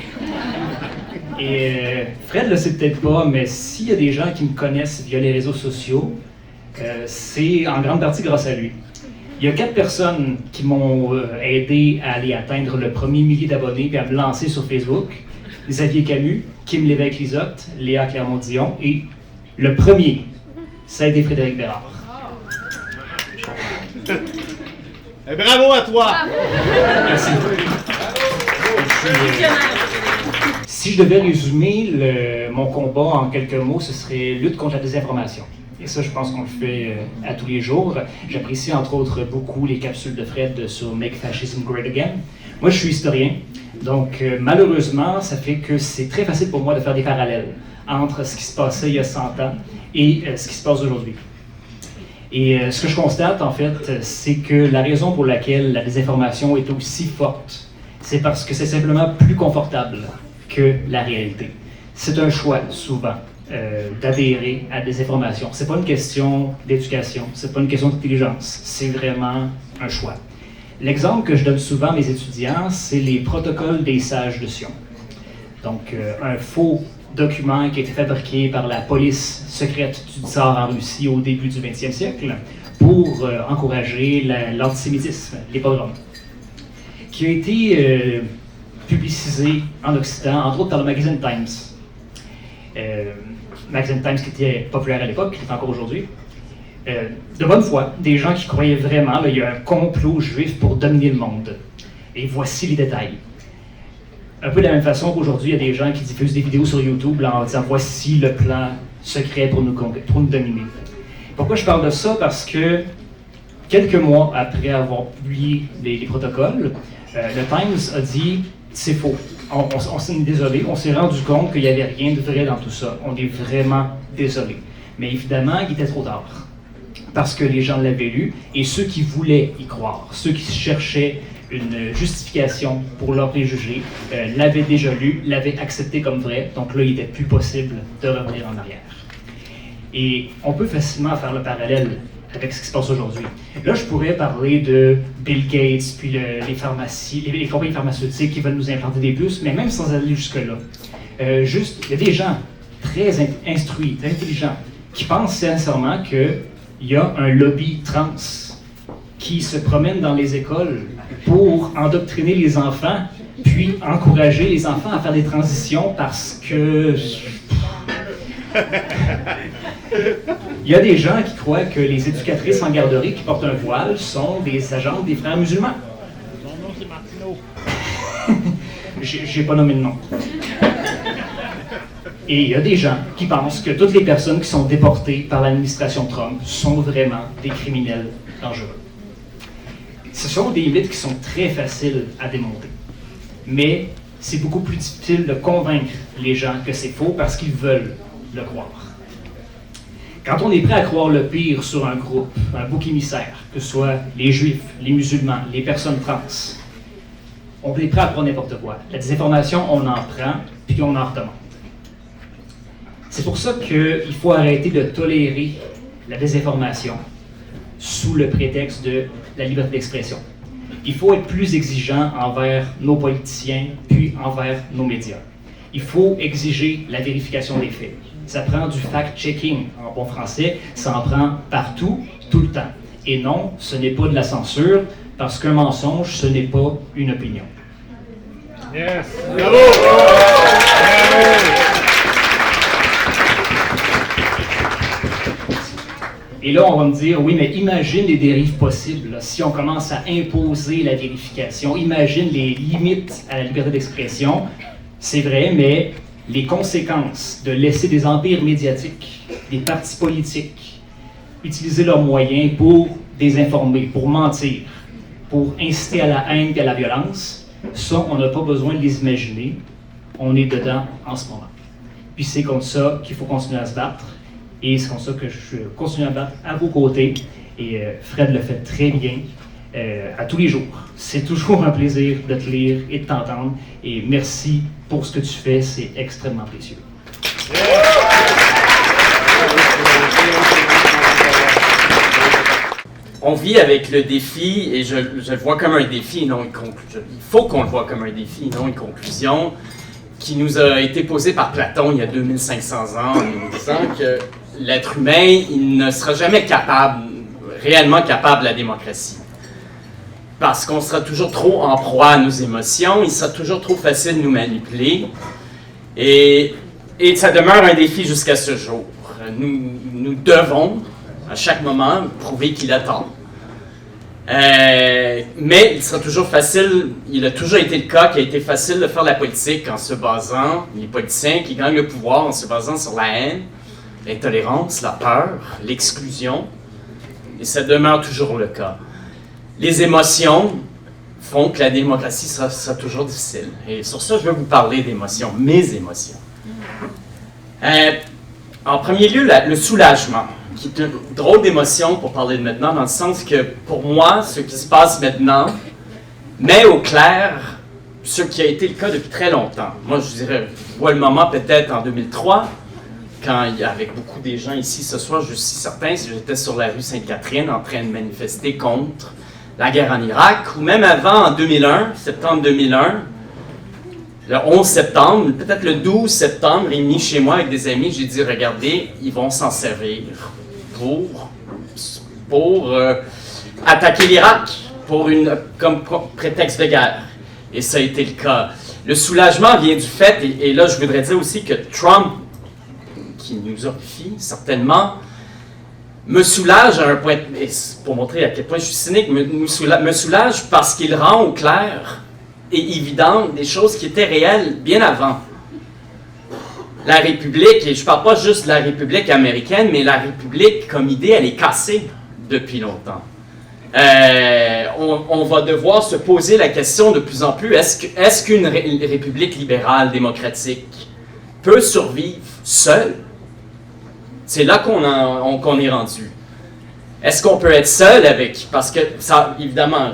Et Fred le sait peut-être pas, mais s'il y a des gens qui me connaissent via les réseaux sociaux, c'est en grande partie grâce à lui. Il y a 4 personnes qui m'ont aidé à aller atteindre le premier millier d'abonnés et à me lancer sur Facebook. Xavier Camus, Kim Lévesque-Lisotte, Léa Clermont-Dion et le premier, ça a été Frédéric Bérard. Et bravo à toi! Merci. Si je devais résumer mon combat en quelques mots, ce serait lutte contre la désinformation. Et ça, je pense qu'on le fait à tous les jours. J'apprécie entre autres beaucoup les capsules de Fred sur Make Fascism Great Again. Moi, je suis historien, donc malheureusement, ça fait que c'est très facile pour moi de faire des parallèles entre ce qui se passait il y a 100 ans et ce qui se passe aujourd'hui. Et ce que je constate, en fait, c'est que la raison pour laquelle la désinformation est aussi forte, c'est parce que c'est simplement plus confortable que la réalité. C'est un choix, souvent, d'adhérer à des informations. C'est pas une question d'éducation, c'est pas une question d'intelligence, c'est vraiment un choix. L'exemple que je donne souvent à mes étudiants, c'est les protocoles des sages de Sion. Donc, un faux document qui a été fabriqué par la police secrète du tsar en Russie au début du 20e siècle pour encourager l'antisémitisme, les pogroms, qui a été publicisé en Occident, entre autres par le magazine Times. Magazine Times qui était populaire à l'époque, qui est encore aujourd'hui. De bonne foi, des gens qui croyaient vraiment qu'il y a un complot juif pour dominer le monde. Et voici les détails. Un peu de la même façon qu'aujourd'hui, il y a des gens qui diffusent des vidéos sur YouTube en disant « Voici le plan secret pour nous dominer ». Pourquoi je parle de ça? Parce que quelques mois après avoir publié les protocoles, le Times a dit « C'est faux, on s'est désolé, on s'est rendu compte qu'il n'y avait rien de vrai dans tout ça, on est vraiment désolé ». Mais évidemment, il était trop tard. Parce que les gens l'avaient lu, et ceux qui voulaient y croire, ceux qui cherchaient une justification pour leurs préjugés, l'avaient déjà lu, l'avaient accepté comme vrai, donc là, il n'était plus possible de revenir en arrière. Et on peut facilement faire le parallèle avec ce qui se passe aujourd'hui. Là, je pourrais parler de Bill Gates, puis les pharmacies, les compagnies pharmaceutiques qui veulent nous implanter des puces, mais même sans aller jusque-là. Juste, il y a des gens très instruits, très intelligents, qui pensent sincèrement qu'il y a un lobby trans qui se promène dans les écoles pour endoctriner les enfants, puis encourager les enfants à faire des transitions parce que... Il y a des gens qui croient que les éducatrices en garderie qui portent un voile sont des agentes des frères musulmans. Mon nom, c'est Martineau. J'ai pas nommé de nom. Et il y a des gens qui pensent que toutes les personnes qui sont déportées par l'administration Trump sont vraiment des criminels dangereux. Ce sont des mythes qui sont très faciles à démonter. Mais c'est beaucoup plus difficile de convaincre les gens que c'est faux parce qu'ils veulent le croire. Quand on est prêt à croire le pire sur un groupe, un bouc émissaire, que ce soit les juifs, les musulmans, les personnes trans, on est prêt à croire n'importe quoi. La désinformation, on en prend, puis on en redemande. C'est pour ça qu'il faut arrêter de tolérer la désinformation sous le prétexte de la liberté d'expression. Il faut être plus exigeant envers nos politiciens, puis envers nos médias. Il faut exiger la vérification des faits. Ça prend du fact-checking en bon français, ça en prend partout, tout le temps. Et non, ce n'est pas de la censure, parce qu'un mensonge, ce n'est pas une opinion. Yes! Bravo! Et là, on va me dire, oui, mais imagine les dérives possibles. Là, si on commence à imposer la vérification, imagine les limites à la liberté d'expression. C'est vrai, mais les conséquences de laisser des empires médiatiques, des partis politiques, utiliser leurs moyens pour désinformer, pour mentir, pour inciter à la haine et à la violence, ça, on n'a pas besoin de les imaginer. On est dedans en ce moment. Puis c'est comme ça qu'il faut continuer à se battre. Et c'est comme ça que je continue à battre à vos côtés. Et Fred le fait très bien à tous les jours. C'est toujours un plaisir de te lire et de t'entendre. Et merci pour ce que tu fais, c'est extrêmement précieux. On vit avec le défi, et je le vois comme un défi, non une conclusion. Il faut qu'on le voit comme un défi, non une conclusion, qui nous a été posée par Platon il y a 2500 ans, en nous disant que l'être humain, il ne sera jamais réellement capable de la démocratie. Parce qu'on sera toujours trop en proie à nos émotions, il sera toujours trop facile de nous manipuler, et ça demeure un défi jusqu'à ce jour. Nous devons, à chaque moment, prouver qu'il a tort. Mais il sera toujours facile, il a toujours été le cas, qu'il a été facile de faire la politique en se basant, les politiciens qui gagnent le pouvoir en se basant sur la haine, l'intolérance, la peur, l'exclusion, et ça demeure toujours le cas. Les émotions font que la démocratie sera toujours difficile. Et sur ça, je vais vous parler d'émotions, mes émotions. En premier lieu, le soulagement, qui est une drôle d'émotion pour parler de maintenant, dans le sens que, pour moi, ce qui se passe maintenant met au clair ce qui a été le cas depuis très longtemps. Moi, je dirais, je vois le moment peut-être en 2003, quand il y avait beaucoup des gens ici ce soir, je suis certain, si j'étais sur la rue Sainte-Catherine en train de manifester contre la guerre en Irak, ou même avant, en 2001, septembre 2001, le 11 septembre, peut-être le 12 septembre, réunis chez moi avec des amis, j'ai dit, regardez, ils vont s'en servir pour attaquer l'Irak, comme prétexte de guerre. Et ça a été le cas. Le soulagement vient du fait, et là je voudrais dire aussi que Trump, qui nous horrifie certainement, me soulage à un point, et pour montrer à quel point je suis cynique, me soulage parce qu'il rend au clair et évident des choses qui étaient réelles bien avant. La République, et je ne parle pas juste de la République américaine, mais la République comme idée, elle est cassée depuis longtemps. On va devoir se poser la question de plus en plus, est-ce qu'une république libérale démocratique peut survivre seule? C'est là qu'on est rendu. Est-ce qu'on peut être seul avec... Parce que, ça, évidemment,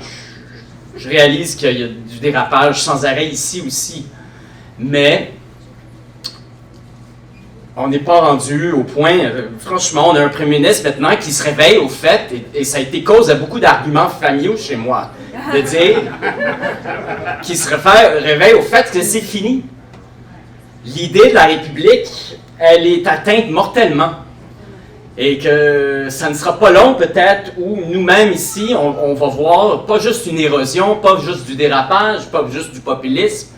je réalise qu'il y a du dérapage sans arrêt ici aussi, mais on n'est pas rendu au point... franchement, on a un premier ministre maintenant qui se réveille au fait, et ça a été cause de beaucoup d'arguments familiaux chez moi, de dire qui se réveille au fait que c'est fini. L'idée de la République, elle est atteinte mortellement. Et que ça ne sera pas long peut-être où nous-mêmes ici, on va voir pas juste une érosion, pas juste du dérapage, pas juste du populisme,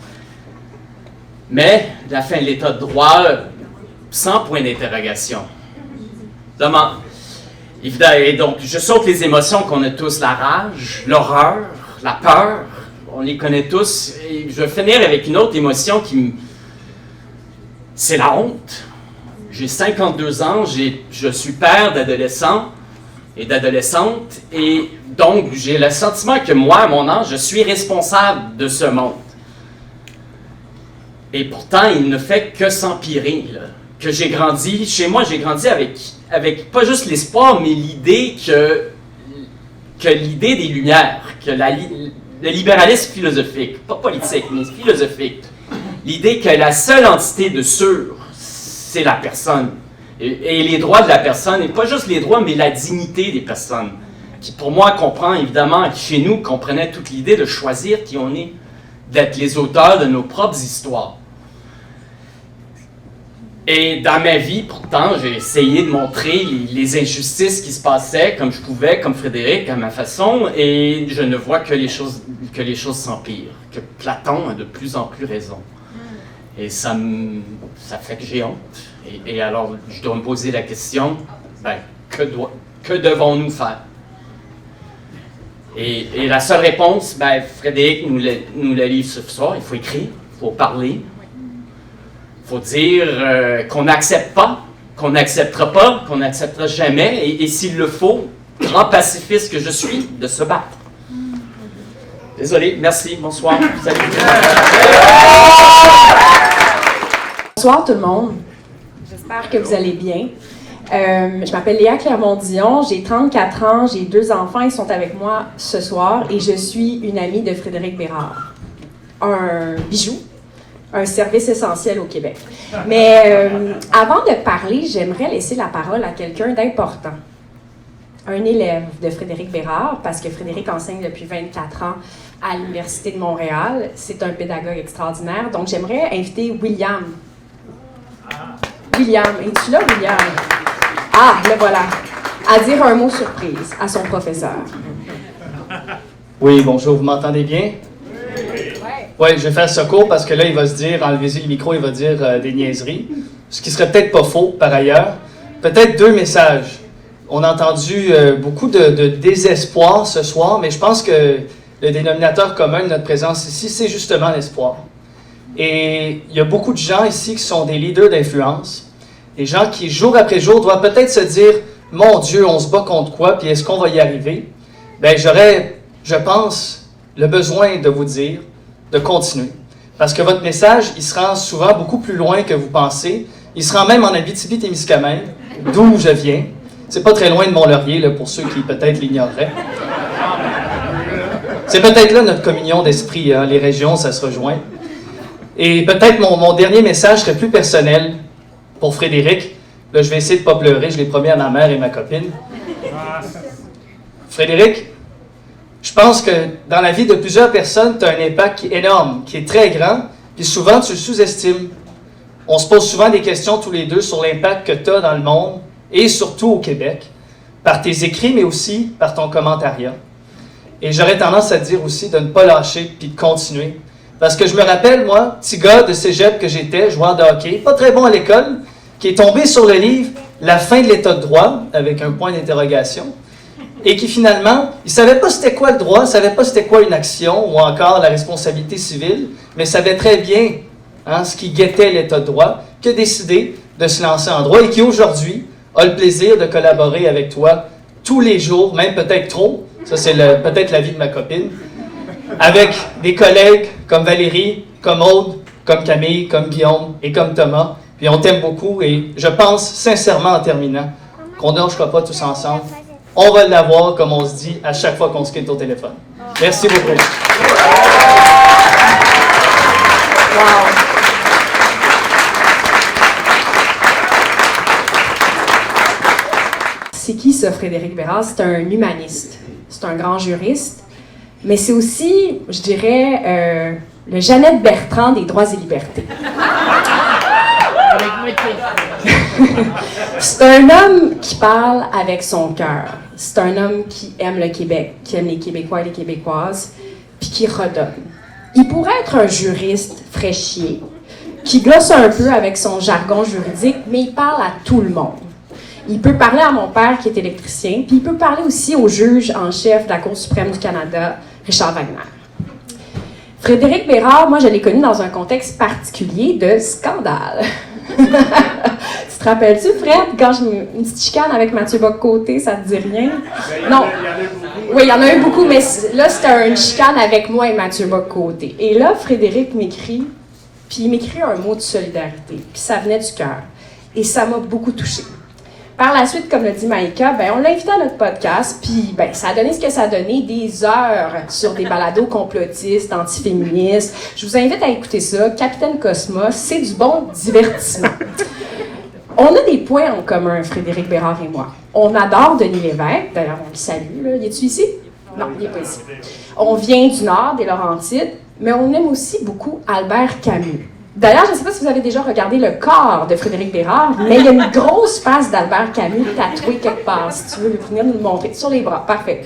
mais la fin de l'état de droit sans point d'interrogation. Et donc, je saute les émotions qu'on a tous, la rage, l'horreur, la peur, on les connaît tous. Et je vais finir avec une autre émotion c'est la honte. J'ai 52 ans, je suis père d'adolescents et d'adolescentes, et donc j'ai le sentiment que moi, à mon âge, je suis responsable de ce monde. Et pourtant, il ne fait que s'empirer. Que j'ai grandi, chez moi, j'ai grandi avec pas juste l'espoir, mais l'idée que l'idée des Lumières, que le libéralisme philosophique, pas politique, mais philosophique, l'idée que la seule entité de sûr, c'est la personne. Et les droits de la personne, et pas juste les droits, mais la dignité des personnes. Qui, pour moi, comprend évidemment, chez nous, comprenait toute l'idée de choisir qui on est, d'être les auteurs de nos propres histoires. Et dans ma vie, pourtant, j'ai essayé de montrer les injustices qui se passaient comme je pouvais, comme Frédéric, à ma façon, et je ne vois que les choses s'empirent, que Platon a de plus en plus raison. Et ça fait que j'ai honte. Et alors, je dois me poser la question, que devons-nous faire? Et la seule réponse, Frédéric nous la livre ce soir, il faut écrire, il faut parler, il faut dire qu'on n'accepte pas, qu'on n'acceptera pas, qu'on n'acceptera jamais, et s'il le faut, grand pacifiste que je suis, de se battre. Désolé, merci, bonsoir, salut. Bonsoir tout le monde, j'espère que vous allez bien. Je m'appelle Léa Clermont-Dion, j'ai 34 ans, j'ai 2 enfants, ils sont avec moi ce soir et je suis une amie de Frédéric Bérard. Un bijou, un service essentiel au Québec. Mais avant de parler, j'aimerais laisser la parole à quelqu'un d'important. Un élève de Frédéric Bérard, parce que Frédéric enseigne depuis 24 ans à l'Université de Montréal. C'est un pédagogue extraordinaire. Donc j'aimerais inviter William. William, es-tu là, William? Ah, le voilà. À dire un mot surprise à son professeur. Oui, bonjour, vous m'entendez bien? Oui, je vais faire ce cours parce que là, il va se dire, enlevez-y le micro, il va dire des niaiseries. Ce qui serait peut-être pas faux, par ailleurs. Peut-être 2 messages. On a entendu beaucoup de désespoir ce soir, mais je pense que le dénominateur commun de notre présence ici, c'est justement l'espoir. Et il y a beaucoup de gens ici qui sont des leaders d'influence, des gens qui, jour après jour, doivent peut-être se dire « Mon Dieu, on se bat contre quoi, puis est-ce qu'on va y arriver? » Bien, j'aurais, je pense, le besoin de vous dire de continuer. Parce que votre message, il se rend souvent beaucoup plus loin que vous pensez. Il se rend même en Abitibi-Témiscamingue, d'où je viens. C'est pas très loin de Mont-Laurier, là, pour ceux qui peut-être l'ignoreraient. C'est peut-être là notre communion d'esprit, hein? Les régions, ça se rejoint. Et peut-être mon dernier message serait plus personnel pour Frédéric. Là, je vais essayer de ne pas pleurer, je l'ai promis à ma mère et ma copine. Frédéric, je pense que dans la vie de plusieurs personnes, tu as un impact qui est énorme, qui est très grand, puis souvent tu le sous-estimes. On se pose souvent des questions tous les deux sur l'impact que tu as dans le monde, et surtout au Québec, par tes écrits, mais aussi par ton commentariat. Et j'aurais tendance à te dire aussi de ne pas lâcher, puis de continuer. Parce que je me rappelle, moi, petit gars de cégep que j'étais, joueur de hockey, pas très bon à l'école, qui est tombé sur le livre « La fin de l'état de droit », avec un point d'interrogation, et qui finalement, il ne savait pas c'était quoi le droit, il ne savait pas c'était quoi une action, ou encore la responsabilité civile, mais savait très bien ce qui guettait l'état de droit, qui a décidé de se lancer en droit, et qui aujourd'hui a le plaisir de collaborer avec toi tous les jours, même peut-être trop, ça c'est peut-être l'avis de ma copine, avec des collègues comme Valérie, comme Aude, comme Camille, comme Guillaume et comme Thomas. Puis on t'aime beaucoup et je pense sincèrement en terminant qu'on ne lâchera pas tous ensemble. On va l'avoir comme on se dit à chaque fois qu'on se quitte au téléphone. Merci beaucoup. Wow. C'est qui ça, Frédéric Bérard? C'est un humaniste. C'est un grand juriste. Mais c'est aussi, je dirais, le Jeannette Bertrand des droits et libertés. C'est un homme qui parle avec son cœur. C'est un homme qui aime le Québec, qui aime les Québécois et les Québécoises, puis qui redonne. Il pourrait être un juriste fraîchier, qui glosse un peu avec son jargon juridique, mais il parle à tout le monde. Il peut parler à mon père qui est électricien, puis il peut parler aussi au juge en chef de la Cour suprême du Canada, Richard Wagner. Frédéric Bérard, moi je l'ai connu dans un contexte particulier de scandale. Tu te rappelles-tu, Fred, quand j'ai une petite chicane avec Mathieu Bock-Côté, ça te dit rien? Non. Oui, il y en a eu beaucoup, mais là, c'était une chicane avec moi et Mathieu Bock-Côté. Et là, Frédéric m'écrit, puis il m'écrit un mot de solidarité, puis ça venait du cœur. Et ça m'a beaucoup touchée. Par la suite, comme l'a dit Maïka, on l'a invité à notre podcast, puis ça a donné ce que ça a donné, des heures sur des balados complotistes, antiféministes. Je vous invite à écouter ça. Capitaine Cosmos, c'est du bon divertissement. On a des points en commun, Frédéric Bérard et moi. On adore Denis Lévesque, d'ailleurs on le salue. Là. Y est-tu ici? Non, il n'est pas ici. On vient du Nord, des Laurentides, mais on aime aussi beaucoup Albert Camus. D'ailleurs, je ne sais pas si vous avez déjà regardé le corps de Frédéric Bérard, mais il y a une grosse face d'Albert Camus tatouée quelque part, si tu veux venir nous le montrer, sur les bras. Parfait.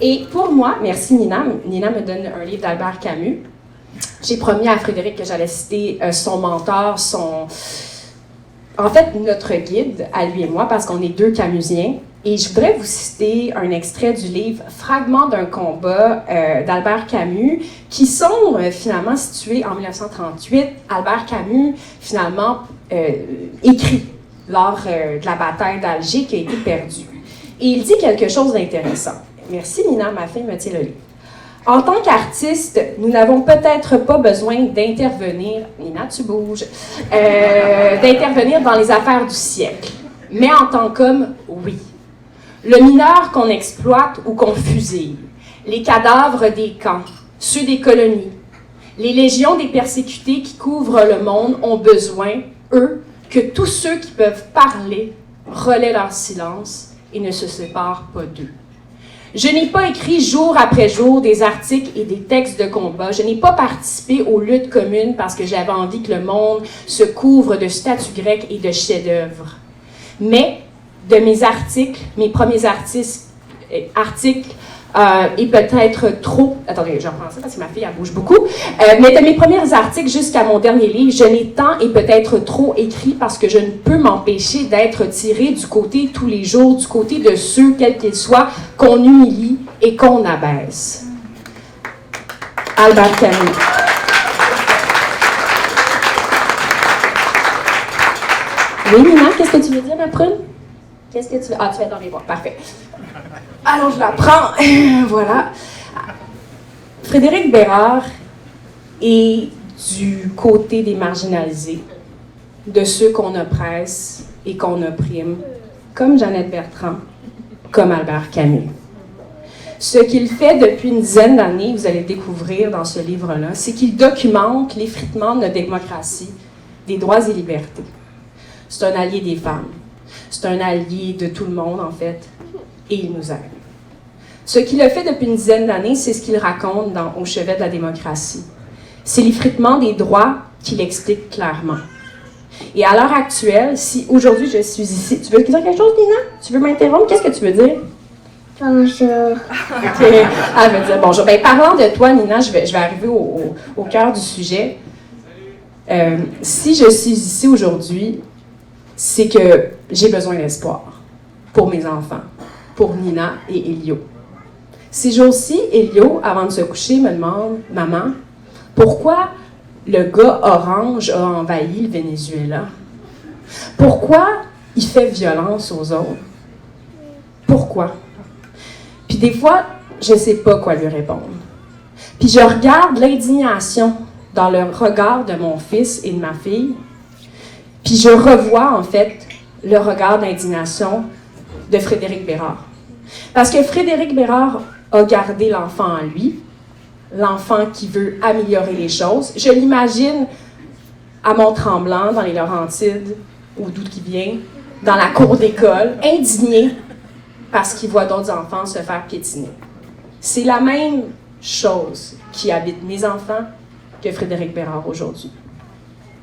Et pour moi, merci Nina. Nina me donne un livre d'Albert Camus. J'ai promis à Frédéric que j'allais citer son mentor, en fait, notre guide, à lui et moi, parce qu'on est deux Camusiens. Et je voudrais vous citer un extrait du livre « Fragments d'un combat » d'Albert Camus, qui sont finalement situés en 1938. Albert Camus, finalement, écrit lors de la bataille d'Alger qui a été perdue. Et il dit quelque chose d'intéressant. Merci, Nina, ma fille me tient le livre. En tant qu'artiste, nous n'avons peut-être pas besoin d'intervenir, Nina, tu bouges, d'intervenir dans les affaires du siècle. Mais en tant qu'homme, oui. Le mineur qu'on exploite ou qu'on fusille, les cadavres des camps, ceux des colonies, les légions des persécutés qui couvrent le monde ont besoin, eux, que tous ceux qui peuvent parler relaient leur silence et ne se séparent pas d'eux. Je n'ai pas écrit jour après jour des articles et des textes de combat. Je n'ai pas participé aux luttes communes parce que j'avais envie que le monde se couvre de statues grecques et de chefs-d'œuvre. Mais de mes articles, mes premiers articles, et peut-être trop... Attendez, je reprends ça parce que ma fille, elle bouge beaucoup. Mais de mes premiers articles jusqu'à mon dernier livre, je n'ai tant et peut-être trop écrit parce que je ne peux m'empêcher d'être tirée du côté tous les jours, du côté de ceux, quels qu'ils soient, qu'on humilie et qu'on abaisse. Albert Camus. Oui, Nina, qu'est-ce que tu veux dire, ma prune? Qu'est-ce que tu veux? Ah, tu vas dans les bois. Parfait. Alors, je la prends. Voilà. Frédéric Bérard est du côté des marginalisés, de ceux qu'on oppresse et qu'on opprime, comme Jeannette Bertrand, comme Albert Camus. Ce qu'il fait depuis une dizaine d'années, vous allez découvrir dans ce livre-là, c'est qu'il documente l'effritement de notre démocratie, des droits et libertés. C'est un allié des femmes. C'est un allié de tout le monde, en fait. Et il nous aide. Ce qu'il a fait depuis une dizaine d'années, c'est ce qu'il raconte dans Au chevet de la démocratie. C'est l'effritement des droits qu'il explique clairement. Et à l'heure actuelle, si aujourd'hui je suis ici... Tu veux dire quelque chose, Nina? Tu veux m'interrompre? Qu'est-ce que tu veux dire? Bonjour. OK. Elle veut dire bonjour. Bien, parlant de toi, Nina, je vais arriver au cœur du sujet. Si je suis ici aujourd'hui, c'est que j'ai besoin d'espoir pour mes enfants, pour Nina et Elio. Ces jours-ci, Elio, avant de se coucher, me demande « Maman, pourquoi le gars orange a envahi le Venezuela? Pourquoi il fait violence aux autres? Pourquoi? » Puis des fois, je ne sais pas quoi lui répondre. Puis je regarde l'indignation dans le regard de mon fils et de ma fille, puis je revois en fait le regard d'indignation de Frédéric Bérard. Parce que Frédéric Bérard a gardé l'enfant en lui, l'enfant qui veut améliorer les choses. Je l'imagine à Mont-Tremblant, dans les Laurentides, ou d'où qu'il vient, dans la cour d'école, indigné parce qu'il voit d'autres enfants se faire piétiner. C'est la même chose qui habite mes enfants que Frédéric Bérard aujourd'hui.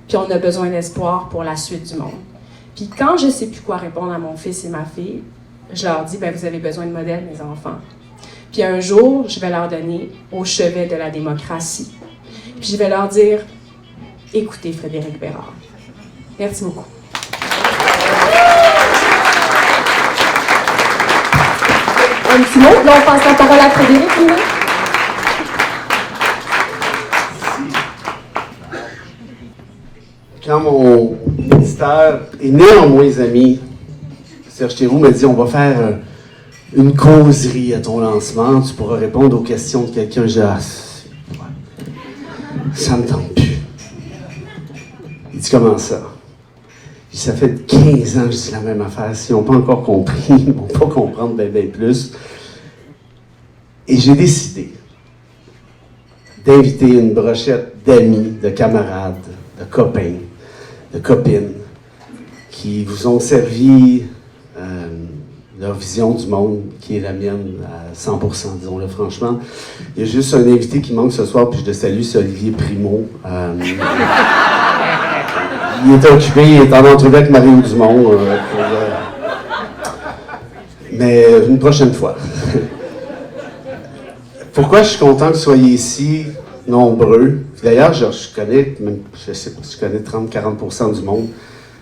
Puis on a besoin d'espoir pour la suite du monde. Puis quand je ne sais plus quoi répondre à mon fils et ma fille, je leur dis, vous avez besoin de modèles, mes enfants. Puis un jour, je vais leur donner Au chevet de la démocratie. Puis je vais leur dire, écoutez Frédéric Bérard. Merci beaucoup. Un petit mot, là on passe la parole à Frédéric, Nina. Quand mon éditeur et néanmoins ami, Serge Théroux, m'a dit « On va faire une causerie à ton lancement, tu pourras répondre aux questions de quelqu'un. » J'ai dit « Ça me tente plus. » Il dit « Comment ça? » Puis ça fait 15 ans que je dis la même affaire. S'ils n'ont pas encore compris, ils ne vont pas comprendre bien plus. Et j'ai décidé d'inviter une brochette d'amis, de camarades, de copains, de copines, qui vous ont servi leur vision du monde, qui est la mienne à 100%, disons-le franchement. Il y a juste un invité qui manque ce soir, puis je le salue, c'est Olivier Primo. Il est occupé, il est en entrevue avec Mario Dumont. Mais une prochaine fois. Pourquoi je suis content que vous soyez ici, nombreux? D'ailleurs, je connais, je sais pas, je connais 30-40% du monde.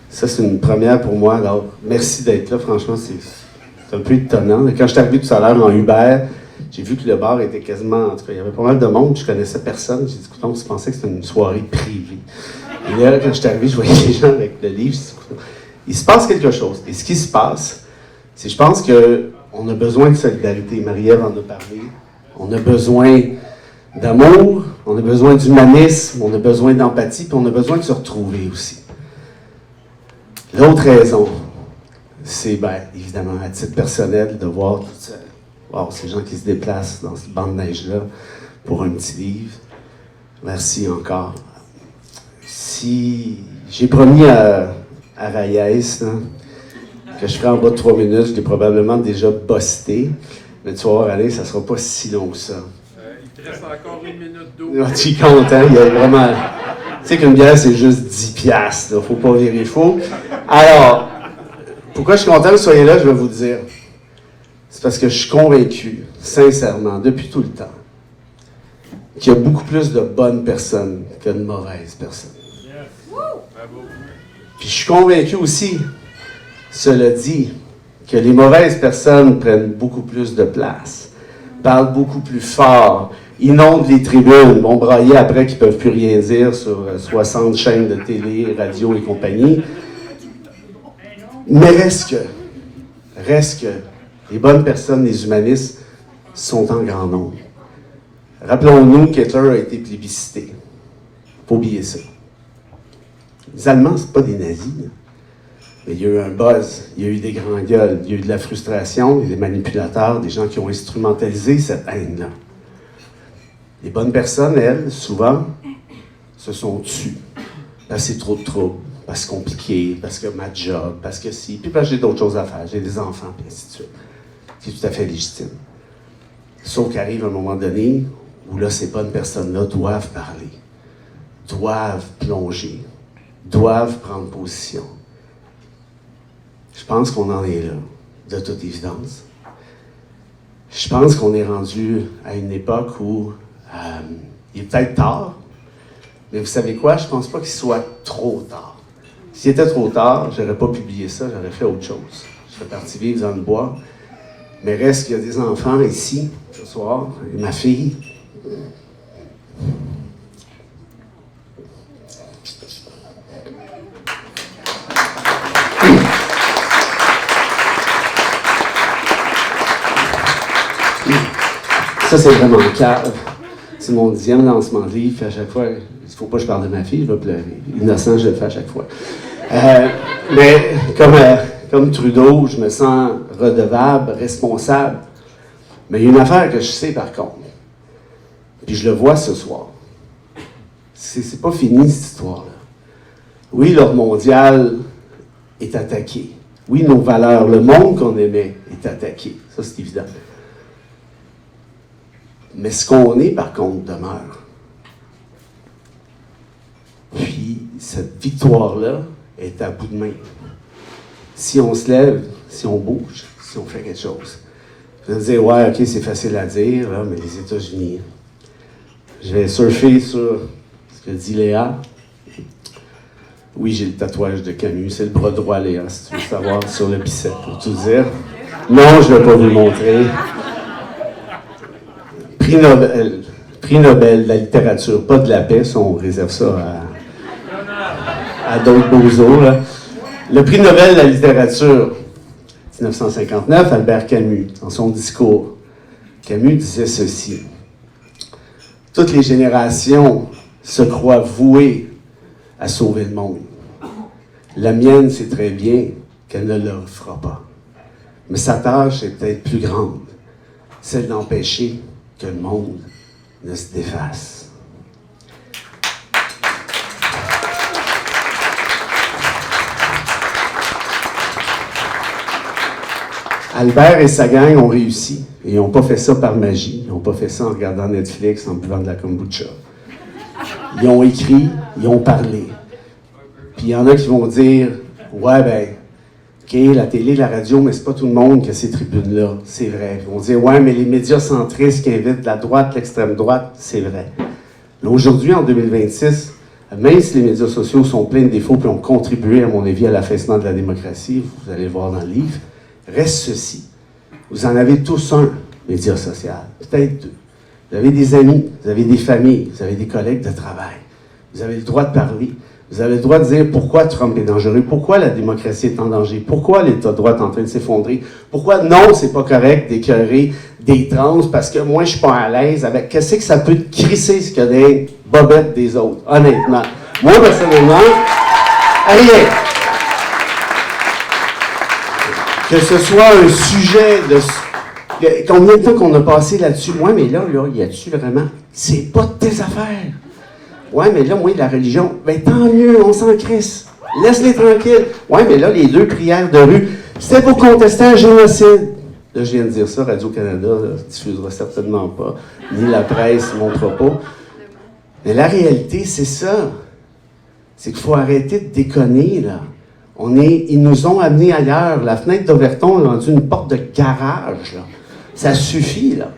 Ça, c'est une première pour moi. Alors, merci d'être là. Franchement, c'est un peu étonnant. Quand je suis arrivé tout à l'heure en Uber, j'ai vu que le bar était quasiment... En tout cas, il y avait pas mal de monde. Je connaissais personne. J'ai dit, écoute, je pensais que c'était une soirée privée. Et là, quand je suis arrivé, je voyais les gens avec le livre. Je dis, écoute, il se passe quelque chose. Et ce qui se passe, c'est je pense qu'on a besoin de solidarité. Marie-Ève en a parlé. On a besoin d'amour, on a besoin d'humanisme, on a besoin d'empathie, puis on a besoin de se retrouver aussi. L'autre raison, c'est, évidemment, à titre personnel, de voir ces gens qui se déplacent dans cette bande de neige-là pour un petit livre. Merci encore. Si j'ai promis à Raïs que je ferais en bas de 3 minutes, je l'ai probablement déjà busté, mais tu vas voir, allez, ça sera pas si long que ça. Il te reste encore 1 minute 12. Tu es content, il y a vraiment... Tu sais qu'une bière, c'est juste 10 piastres, faut pas virer faux. Alors, pourquoi je suis content que vous soyez là, je vais vous dire. C'est parce que je suis convaincu, sincèrement, depuis tout le temps, qu'il y a beaucoup plus de bonnes personnes que de mauvaises personnes. Puis je suis convaincu aussi, cela dit, que les mauvaises personnes prennent beaucoup plus de place, parlent beaucoup plus fort, inondent les tribunes, vont brailler après qu'ils ne peuvent plus rien dire sur 60 chaînes de télé, radio et compagnie. Mais reste que les bonnes personnes, les humanistes, sont en grand nombre. Rappelons-nous qu'Hitler a été plébiscité. Il faut oublier ça. Les Allemands, ce pas des nazis. Mais il y a eu un buzz, il y a eu des grands gueules, il y a eu de la frustration, il y a des manipulateurs, des gens qui ont instrumentalisé cette haine-là. Les bonnes personnes, elles, souvent, se sont tues. Parce que c'est trop de troubles, parce que c'est compliqué, parce que ma job, parce que si, puis parce que j'ai d'autres choses à faire, j'ai des enfants, puis ainsi de suite. C'est tout à fait légitime. Sauf qu'arrive un moment donné où là, ces bonnes personnes-là doivent parler, doivent plonger, doivent prendre position. Je pense qu'on en est là, de toute évidence. Je pense qu'on est rendu à une époque où il est peut-être tard, mais vous savez quoi? Je pense pas qu'il soit trop tard. S'il était trop tard, j'aurais pas publié ça, j'aurais fait autre chose. Je serais parti vivre dans le bois. Mais reste qu'il y a des enfants ici, ce soir, et ma fille. Ça, c'est vraiment cave. C'est mon 10e lancement de livre. À chaque fois, il ne faut pas que je parle de ma fille, je vais pleurer. Innocent, je le fais à chaque fois. Mais comme Trudeau, je me sens redevable, responsable. Mais il y a une affaire que je sais par contre. Puis je le vois ce soir. C'est pas fini cette histoire-là. Oui, l'ordre mondial est attaqué. Oui, nos valeurs, le monde qu'on aimait est attaqué. Ça, c'est évident. Mais ce qu'on est, par contre, demeure. Puis, cette victoire-là est à bout de main. Si on se lève, si on bouge, si on fait quelque chose. Je vais dire, ouais, OK, c'est facile à dire, là, mais les États-Unis. Je vais surfer sur ce que dit Léa. Oui, j'ai le tatouage de Camus. C'est le bras droit, Léa, si tu veux savoir, sur le bicep, pour tout dire. Non, je ne vais pas vous le montrer. Prix Nobel de la littérature, pas de la paix, ça, on réserve ça à d'autres bozos. Là. Le prix Nobel de la littérature, 1959, Albert Camus, dans son discours. Camus disait ceci. « Toutes les générations se croient vouées à sauver le monde. La mienne sait très bien qu'elle ne le fera pas. Mais sa tâche est peut-être plus grande, celle d'empêcher que le monde ne se défasse. » Albert et sa gang ont réussi. Et ils n'ont pas fait ça par magie. Ils n'ont pas fait ça en regardant Netflix, en buvant de la kombucha. Ils ont écrit, ils ont parlé. Puis il y en a qui vont dire, ouais, ben, OK, la télé, la radio, mais c'est pas tout le monde qui a ces tribunes-là. C'est vrai. Ils vont dire, ouais, mais les médias centristes qui invitent la droite, l'extrême droite, c'est vrai. Mais aujourd'hui, en 2026, même si les médias sociaux sont pleins de défauts et ont contribué, à mon avis, à l'affaissement de la démocratie, vous allez le voir dans le livre, reste ceci. Vous en avez tous un, média social, peut-être deux. Vous avez des amis, vous avez des familles, vous avez des collègues de travail. Vous avez le droit de parler. Vous avez le droit de dire pourquoi Trump est dangereux, pourquoi la démocratie est en danger, pourquoi l'État de droit est en train de s'effondrer, pourquoi non, c'est pas correct d'écœurer des trans parce que moi, je suis pas à l'aise avec qu'est-ce que ça peut te crisser ce que des bobettes des autres, honnêtement. Moi, personnellement, rien. Que ce soit un sujet de... Combien de temps qu'on a passé là-dessus? Ouais, mais là, y a-tu vraiment... C'est pas de tes affaires. Ouais, mais là, moi, la religion, ben tant mieux, on s'en crisse. Laisse-les tranquilles. Ouais, mais là, les 2 prières de rue, c'était pour contester un génocide. Là, je viens de dire ça, Radio-Canada ne diffusera certainement pas, ni la presse, mon propos. Mais la réalité, c'est ça. C'est qu'il faut arrêter de déconner, là. Ils nous ont amenés ailleurs. La fenêtre d'Overton est rendue une porte de garage, là. Ça suffit, là.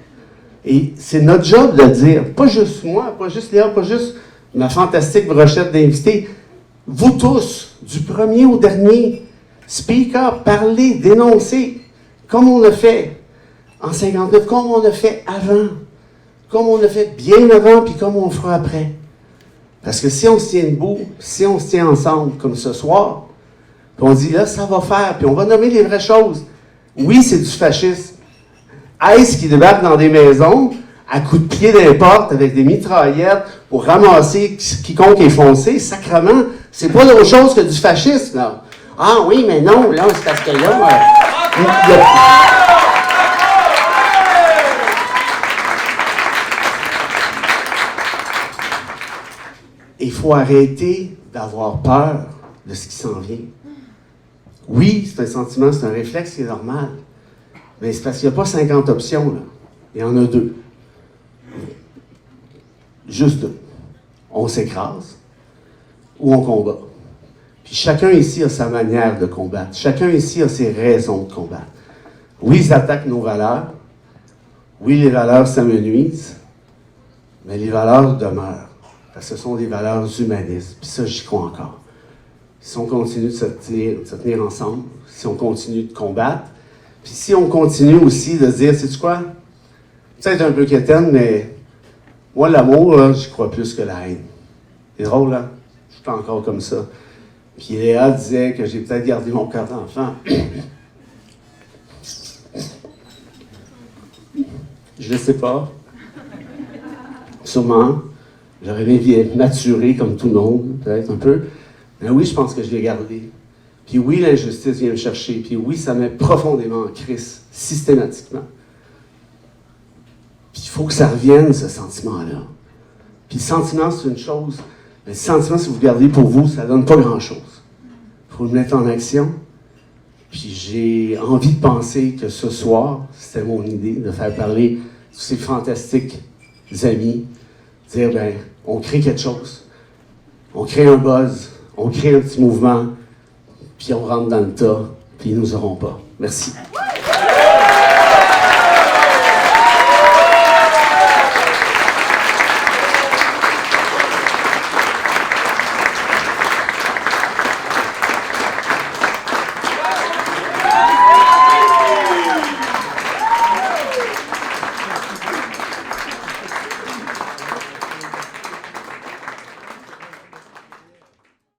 Et c'est notre job de dire, pas juste moi, pas juste Léa, pas juste ma fantastique brochette d'invités, vous tous, du premier au dernier, speak up, parlez, dénoncez, comme on l'a fait en 59, comme on l'a fait avant, comme on l'a fait bien avant, puis comme on le fera après. Parce que si on se tient debout, si on se tient ensemble, comme ce soir, puis on dit là, ça va faire, puis on va nommer les vraies choses. Oui, c'est du fascisme. Est-ce qui débarque dans des maisons à coups de pied dans les portes avec des mitraillettes pour ramasser quiconque est foncé? Sacrement, c'est pas d'autre chose que du fascisme, là. Ah oui, mais non, là, c'est parce que là... il y a- Il faut arrêter d'avoir peur de ce qui s'en vient. Oui, c'est un sentiment, c'est un réflexe qui est normal. Mais c'est parce qu'il n'y a pas 50 options, là. Il y en a 2. Juste 2. On s'écrase ou on combat. Puis chacun ici a sa manière de combattre. Chacun ici a ses raisons de combattre. Oui, ils attaquent nos valeurs. Oui, les valeurs s'amenuisent. Mais les valeurs demeurent. Parce que ce sont des valeurs humanistes. Puis ça, j'y crois encore. Si on continue de se tenir ensemble, si on continue de combattre, puis si on continue aussi de se dire, sais-tu quoi? Peut-être un peu quétaine, mais moi, l'amour, là, j'y crois plus que la haine. C'est drôle, hein? Je suis encore comme ça. Puis Léa disait que j'ai peut-être gardé mon cœur d'enfant. Je ne sais pas. Sûrement. J'aurais aimé être maturé comme tout le monde, peut-être un peu. Mais oui, je pense que je l'ai gardé. Puis oui, l'injustice vient me chercher. Puis oui, ça met profondément en crise, systématiquement. Puis il faut que ça revienne, ce sentiment-là. Puis le sentiment, c'est une chose. Mais le sentiment, si vous le gardez pour vous, ça ne donne pas grand-chose. Il faut le mettre en action. Puis j'ai envie de penser que ce soir, c'était mon idée, de faire parler tous ces fantastiques amis, dire, ben, on crée quelque chose, on crée un buzz, on crée un petit mouvement, puis on rentre dans le tas, puis ils nous auront pas. Merci.